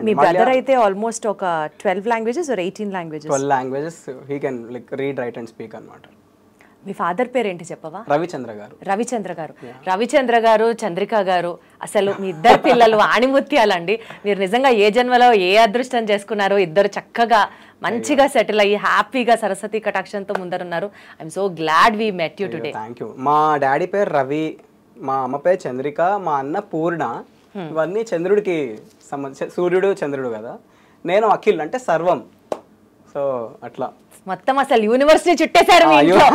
మీ బ్రదర్ అయితే ఆల్మోస్ట్ ఒక 12 languages or 18 languages. 12 languages he can like read, write and speak అన్నమాట. మీ ఫాదర్ పేరేంటి చెప్పవా? రవిచంద్ర గారు, చంద్రిక గారు. అసలు మీ ఇద్దరు పిల్లలు ఆణిముత్యాలండి. మీరు నిజంగా ఏ జన్మలో ఏ అదృష్టం చేసుకున్నారో, ఇద్దరు చక్కగా మంచిగా సెటిల్ అయ్యి హ్యాపీగా సరస్వతి కటాక్షంతో ముందరున్నారు. I'm so glad we met you today. Thank you. మా డాడీ పేరు రవి, మా అమ్మ పేరు చంద్రిక, మా అన్న పూర్ణ. ఇవన్నీ చంద్రుడికి సంబంధించి, సూర్యుడు చంద్రుడు కదా. నేను అఖిల్ అంటే సర్వం. సో అట్లా మొత్తం అసలు యూనివర్స్ ని చుట్టేశారు మీ ఇంట్లో.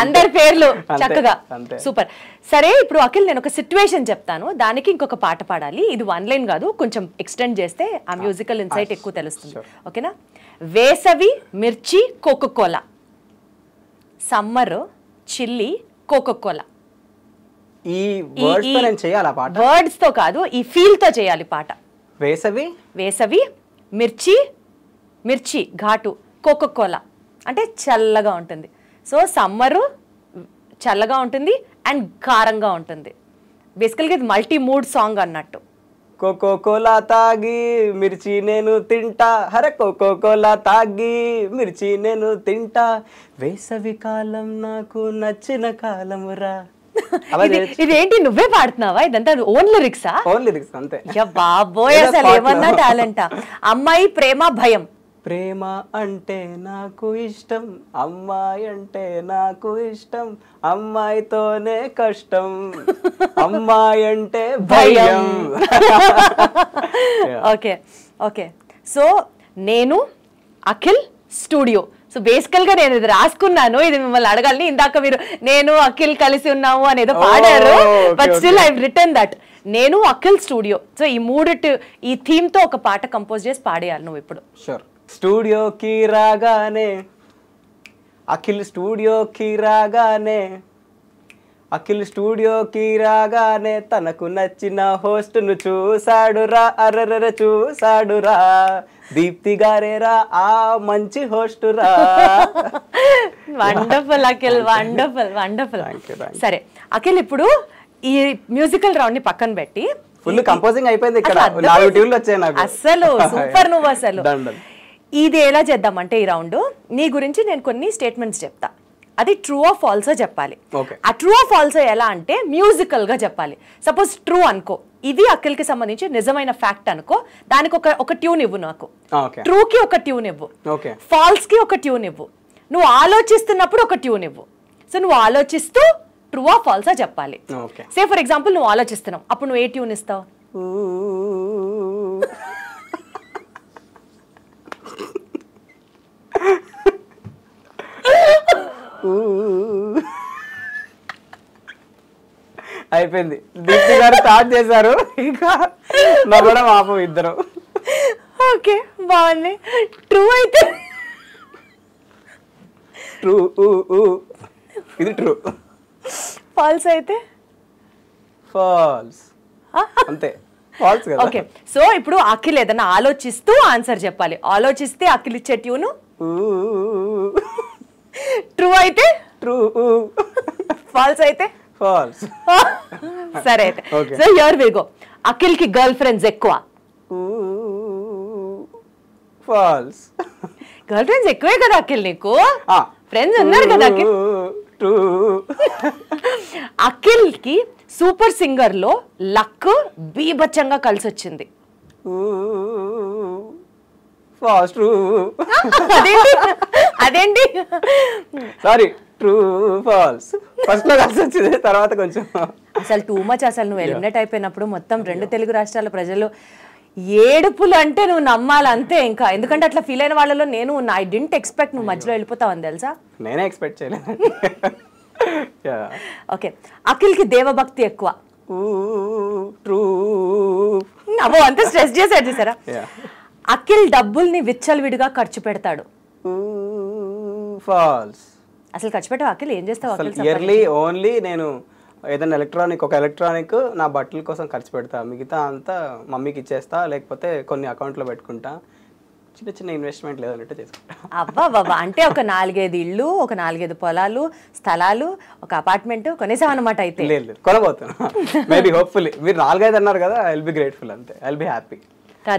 అందరి పేర్లు చక్కగా అంతే. సూపర్. సరే ఇప్పుడు అఖిల్ నేను ఒక సిచ్యువేషన్ చెప్తాను, దానికి ఇంకొక పాట పాడాలి. ఇది 1 లైన్ కాదు, కొంచెం ఎక్స్టెండ్ చేస్తే ఆ మ్యూజికల్ ఇన్సైట్ ఎక్కువ తెలుస్తుంది. ఓకేనా? వేసవి మిర్చి కోకోకోలా, సమ్మర్ చిల్లీ కోకోకోలా. ఈ వర్డ్స్ తో నేను చేయాలా పాట? వర్డ్స్ తో కాదు, ఈ ఫీల్ తో చేయాలి పాట. వేసవి మిర్చి ఘాటు, కోకోకోలా అంటే చల్లగా ఉంటుంది. సో సమ్మరు చల్లగా ఉంటుంది అండ్ కారంగా ఉంటుంది. బేసికల్గా ఇది మల్టీ మూడ్ సాంగ్ అన్నట్టు. కోకోకోలా తాగి మిర్చి నేను తింటా, హరే కోకోకోలా తాగి మిర్చి నేను తింటా, వేసవి కాలం నాకు నచ్చిన కాలమురా. ఇదేంటి నువ్వే పాడుతున్నావా? ఇదంతా ఓన్ లిరిక్సా? ఓన్ లిరిక్స్ అంతే. బాబోయ్, అసలు ఏమన్నా టాలెంటా? అమ్మాయి ప్రేమ భయం. ప్రేమ అంటే నాకు ఇష్టం, అమ్మాయి అంటే నాకు ఇష్టం, అమ్మాయితోనే కష్టం, అమ్మాయి అంటే భయం. Okay okay. సో నేను అఖిల్ స్టూడియో. సో బేసికల్గా నేను ఇది రాసుకున్నాను, ఇది మిమ్మల్ని అడగాలని. ఇందాక మీరు నేను అఖిల్ కలిసి ఉన్నాము అనేదో పాడారు, but still I return that. నేను అఖిల్ స్టూడియో. సో ఈ మూడిటి ఈ థీమ్ తో ఒక పాట కంపోజ్ చేసి పాడేయాలి నువ్వు ఇప్పుడు. షూర్. స్టూడియోకి రాగానే అఖిల్ స్టూడియోకి రాగానే, అఖిల్ స్టూడియోకి రాగానే తనకు నచ్చిన హోస్ట్ను చూసాడురా, అర్రర చూసాడురా, దీప్తి గారేరా ఆ మంచి హోస్ట్ రా. Wonderful Akhil, wonderful wonderful. సరే అఖిల్, ఇప్పుడు ఈ మ్యూజికల్ రౌండ్ ని పక్కన పెట్టి ఫుల్ కంపోజింగ్ అయిపోయింది. ఇక్కడ 4 ట్యూన్లు వచ్చాయి నాకు. అసలు సూపర్ నువ్వు అసలు. ఇది ఎలా చేద్దామంటే ఈ రౌండ్ నీ గురించి నేను కొన్ని స్టేట్మెంట్స్ చెప్తా, అది ట్రూ ఆర్ ఫాల్సో చెప్పాలి. ఆ ట్రూ ఆర్ ఫాల్సో ఎలా అంటే మ్యూజికల్ గా చెప్పాలి. సపోజ్ ట్రూ అనుకో, ఇది అఖిల్ కి సంబంధించి నిజమైన ఫ్యాక్ట్ అనుకో, దానికి ఒక ట్యూన్ ఇవ్వు నాకు. ట్రూ కి ఒక ట్యూన్ ఇవ్వు, ఫాల్స్ కి ఒక ట్యూన్ ఇవ్వు, నువ్వు ఆలోచిస్తున్నప్పుడు ఒక ట్యూన్ ఇవ్వు. సో నువ్వు ఆలోచిస్తూ ట్రూ ఆర్ ఫాల్సా చెప్పాలి. సే ఫర్ ఎగ్జాంపుల్ నువ్వు ఆలోచిస్తున్నావు, అప్పుడు నువ్వు ఏ ట్యూన్ ఇస్తావు? అయిపోయింది. దీప్తి గారు స్టార్ట్ చేశారు, ఇంకా నవ్వడం ఆపం ఇద్దరు. ఓకే బాగుంది. ట్రూ అయితే ట్రూ, ఇది ట్రూ. ఫాల్స్ అయితే ఫాల్స్, అంతే. ఫాల్స్ కదా. ఓకే. సో ఇప్పుడు అఖిల్ ఏదైనా ఆలోచిస్తూ ఆన్సర్ చెప్పాలి. ఆలోచిస్తే అఖిల్ ఇచ్చే ట్యూను ట్రూ అయితే ట్రూ, ఫాల్స్ అయితే ఫాల్స్. సరే అయితే so here we go. Akhil కి గర్ల్ ఫ్రెండ్స్ ఎక్కువ, ఫాల్స్. గర్ల్ ఫ్రెండ్స్ ఎక్కువే కదా అఖిల్, నీకు ఫ్రెండ్స్ ఉన్నారు కదా అఖిల్. ట్రూ. అఖిల్ కి సూపర్ సింగర్ లో లక్ బీభత్సంగా కలిసి వచ్చింది. ఫాల్స్. ట్రూ. అదేంటి సారీ, ట్రూ ఫాల్స్. ఫస్ట్ లో కలిసి వచ్చింది, తర్వాత కొంచెం అసలు టూ మచ్. అసలు నువ్వు ఎలిమినేట్ అయిపోయినప్పుడు మొత్తం 2 తెలుగు రాష్ట్రాల ప్రజలు ఏడుపులు అంటే నువ్వు నమ్మాలి అంతే. ఇంకా ఎందుకంటే అట్లా ఫీల్ అయిన వాళ్ళలో నేను ఐ డింట్ ఎక్స్పెక్ట్ నువ్వు మధ్యలో వెళ్ళిపోతావు అని తెలుసా. నేనే ఎక్స్పెక్ట్ చేయలేదు. ఓకే. అఖిల్ కి దేవభక్తి ఎక్కువ. ట్రూ. అబ్బో అంత స్ట్రెస్ చేశాడు చూసారా. అఖిల్ డబ్బుల్ని విచ్చలవిడిగా ఖర్చు పెడతాడు. ఫాల్స్. అసలు ఖర్చు పెట్టావు అఖిల్? ఏం చేస్తావు అఖిల్? ఇయర్లీ ఓన్లీ నేను ఏదైనా ఎలక్ట్రానిక్ నా బట్టల కోసం ఖర్చు పెడతా, మిగతా అంతా మమ్మీకి ఇచ్చేస్తా, లేకపోతే కొన్ని అకౌంట్లో పెట్టుకుంటా, చిన్న చిన్న ఇన్వెస్ట్మెంట్ లేదన్నట్టు చేసుకుంటా. అబ్బా బాబా, అంటే ఒక 4-5 ఇళ్ళు, ఒక 4-5 పొలాలు, స్థలాలు, ఒక అపార్ట్మెంట్ కొనేసాం అన్నమాట. అయితే లేదు, కొనబోతున్నా. Maybe hopefully. మీరు 4-5 అన్నారు కదా, ఐ విల్ బి గ్రేట్ఫుల్, అంతే. I will be happy.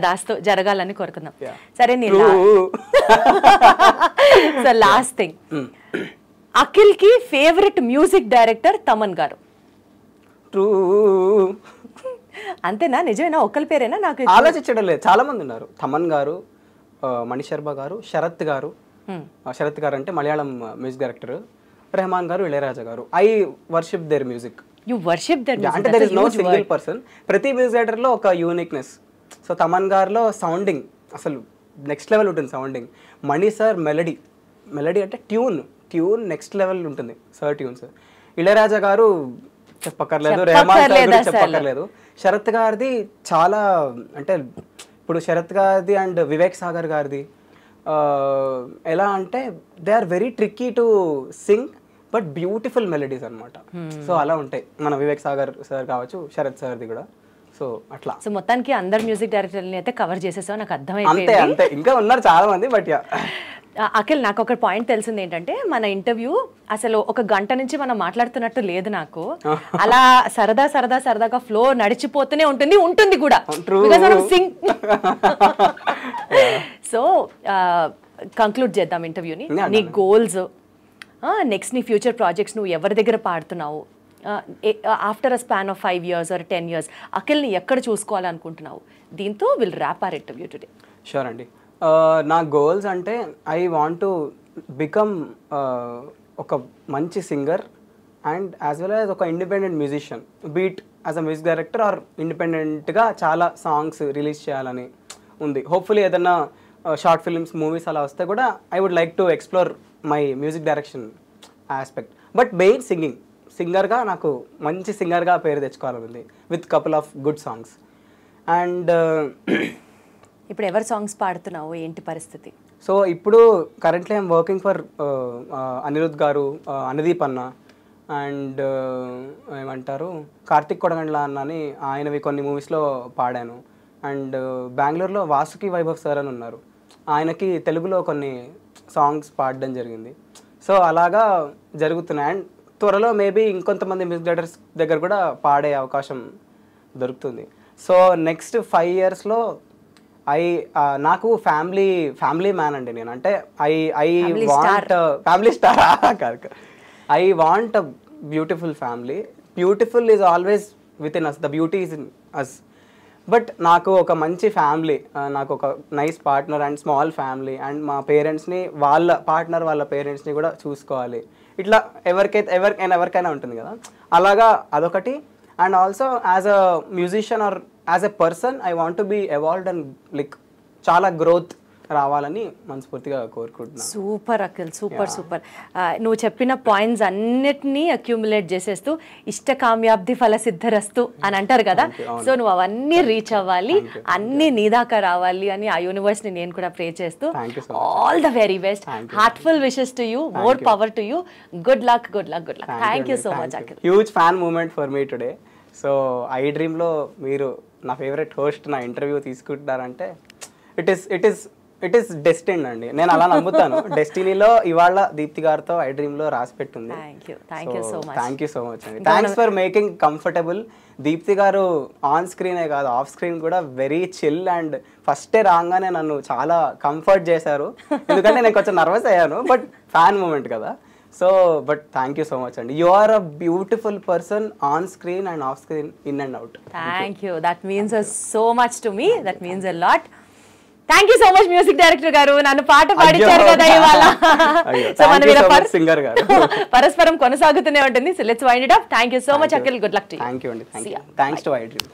దాస్తూ జరగాలని కోరుకుందాం. సరే నీ సో లాస్ట్ థింగ్, అఖిల్ కి ఫేవరెట్ మ్యూజిక్ డైరెక్టర్ తమన్ గారు. ట్రూ. అంతేనా? నిజమేనా? ఒక్కరి పేరేనా? నాకు ఆలోచించడం లేదు, చాలా మంది ఉన్నారు. తమన్ గారు, మణి శర్మ గారు, శరత్ గారు. శరత్ గారు అంటే మలయాళం మ్యూజిక్ డైరెక్టర్. రెహమాన్ గారు, ఇళయరాజా గారు. I worship their music. You worship their music. అంటే there is no single person. ప్రతి మ్యూజిక్ డైరెక్టర్ లో ఒక యూనిక్నెస్. సో తమన్ గారిలో సౌండింగ్ అసలు నెక్స్ట్ లెవెల్ ఉంటుంది సౌండింగ్. మణి సార్ మెలడీ అంటే ట్యూన్ నెక్స్ట్ లెవెల్ ఉంటుంది సార్ ట్యూన్స్. ఇళయరాజా గారు చెప్పక్కర్లేదు, రెహమాన్ సార్ గురించి చెప్పక్కర్లేదు. శరత్ గారిది చాలా అంటే ఇప్పుడు శరత్ గారిది అండ్ వివేక్ సాగర్ గారిది ఎలా అంటే they are very tricky to sing but beautiful melodies అనమాట. సో అలా ఉంటాయి మన వివేక్ సాగర్ సార్ కావచ్చు, శరత్ సార్ది కూడా. సో అట్లా సో మొత్తానికి అందరు మ్యూజిక్ డైరెక్టర్ని అయితే కవర్ చేసేసావు, నాకు అంతే అర్థమైపోయింది. అంతే, ఇంకా ఉన్నారు చాలా మంది. బట్ అఖిల్, నాకు ఒక పాయింట్ తెలిసింది ఏంటంటే మన ఇంటర్వ్యూ అసలు ఒక గంట నుంచి మనం మాట్లాడుతున్నట్టు లేదు నాకు. అలా సరదాగా ఫ్లో నడిచిపోతూనే ఉంటుంది కూడా. సో కంక్లూడ్ చేద్దాం ఇంటర్వ్యూని. నీ గోల్స్, నెక్స్ట్ నీ ఫ్యూచర్ ప్రాజెక్ట్స్, నువ్వు ఎవరి దగ్గర పాడుతున్నావు, after a span of 5 years or 10 years అఖిల్ని ఎక్కడ చూసుకోవాలనుకుంటున్నావు? దీంతో will wrap our interview today. Sure అండి. నా గోల్స్ అంటే ఐ వాంట్ టు బికమ్ ఒక మంచి singer and as well as ఒక independent musician, be it as a music director or ఇండిపెండెంట్గా చాలా సాంగ్స్ రిలీజ్ చేయాలని ఉంది. హోప్ఫుల్లీ ఏదైనా షార్ట్ ఫిల్మ్స్, మూవీస్ అలా వస్తే కూడా I would like to explore my music direction aspect. But main singing, సింగర్గా నాకు మంచి సింగర్గా పేరు తెచ్చుకోవాలని ఉంది with couple of good songs. And ఇప్పుడు ఎవరు సాంగ్స్ పాడుతున్నావు, ఏంటి పరిస్థితి? సో ఇప్పుడు currently I'm working for Anirudh గారు, అనుదీప్ అన్న అండ్ ఏమంటారు కార్తిక్ కొడగండ్ల అన్న అని ఆయనవి కొన్ని మూవీస్లో పాడాను. అండ్ బెంగళూరులో వాసుకి వైభవ్ సార్ అని ఉన్నారు, ఆయనకి తెలుగులో కొన్ని సాంగ్స్ పాడడం జరిగింది. సో అలాగా జరుగుతున్నాయి. అండ్ త్వరలో మేబీ ఇంకొంతమంది మ్యూజిక్ డైరెక్టర్స్ దగ్గర కూడా పాడే అవకాశం దొరుకుతుంది. సో నెక్స్ట్ 5 yearsలో నాకు ఫ్యామిలీ మ్యాన్ అండి నేను. అంటే ఐ వాంట్ ఫ్యామిలీ స్టార్ కాదు, I want a beautiful family. Beautiful is always within us, the beauty is in us. But నాకు ఒక మంచి ఫ్యామిలీ, నాకు ఒక nice partner and small family and మా పేరెంట్స్ని, వాళ్ళ పార్ట్నర్ వాళ్ళ పేరెంట్స్ని కూడా చూసుకోవాలి. ఇట్లా ఎవరికైనా ఉంటుంది కదా, అలాగా అదొకటి. And also as a musician or as a person I want to be evolved and like చాలా గ్రోత్ రావాలని మనస్ఫూర్తిగా కోరుకుంటున్నాను. Super Akhil, super. నువ్వు చెప్పిన పాయింట్స్ అన్నిటినీ అక్యూములేట్ చేసేస్తూ ఇష్ట కామ్యాబ్ది ఫల సిద్ధరస్తు అని అంటారు కదా. సో నువ్వు అవన్నీ రీచ్ అవ్వాలి, అన్ని నీ దాకా రావాలి అని ఆ యూనివర్స్ ని నేను కూడా ప్రే చేస్తూ all the very best, heartful wishes to you, more power to you, good luck. Thank you so much Akhil. Huge fan moment for me today. So I డ్రీమ్లో మీరు నా ఫేవరెట్ హోస్ట్ నా ఇంటర్వ్యూ తీసుకుంటున్నారంటే it is destiny అండి, నేను అలా నమ్ముతాను. డెస్టినీలో ఇవాళ దీప్తి గారితో ఐ డ్రీమ్లో రాసి పెట్టుంది. థ్యాంక్ యూ సో మచ్ అండి. Thanks for making comfortable. Deepthi గారు ఆన్ స్క్రీనే కాదు ఆఫ్ స్క్రీన్ కూడా వెరీ చిల్ అండ్ ఫస్టే రాగానే నన్ను చాలా కంఫర్ట్ చేశారు. ఎందుకంటే నేను కొంచెం నర్వస్ అయ్యాను, బట్ ఫ్యాన్ మూమెంట్ కదా. So but thank you so much అండి. You are a beautiful person on screen and off screen, in and out. Thank you, that means so much to me, that means a lot. Thank you so much music director గారు, నన్ను పాట పాడించారు కదా ఇవాళ. So మన singer గారు పరస్పరం కొనసాగుతూనే ఉంటుంది. So let's wind it up. Thank you so much Akhil, good luck to you. Thank you అండి. Thanks to I dream.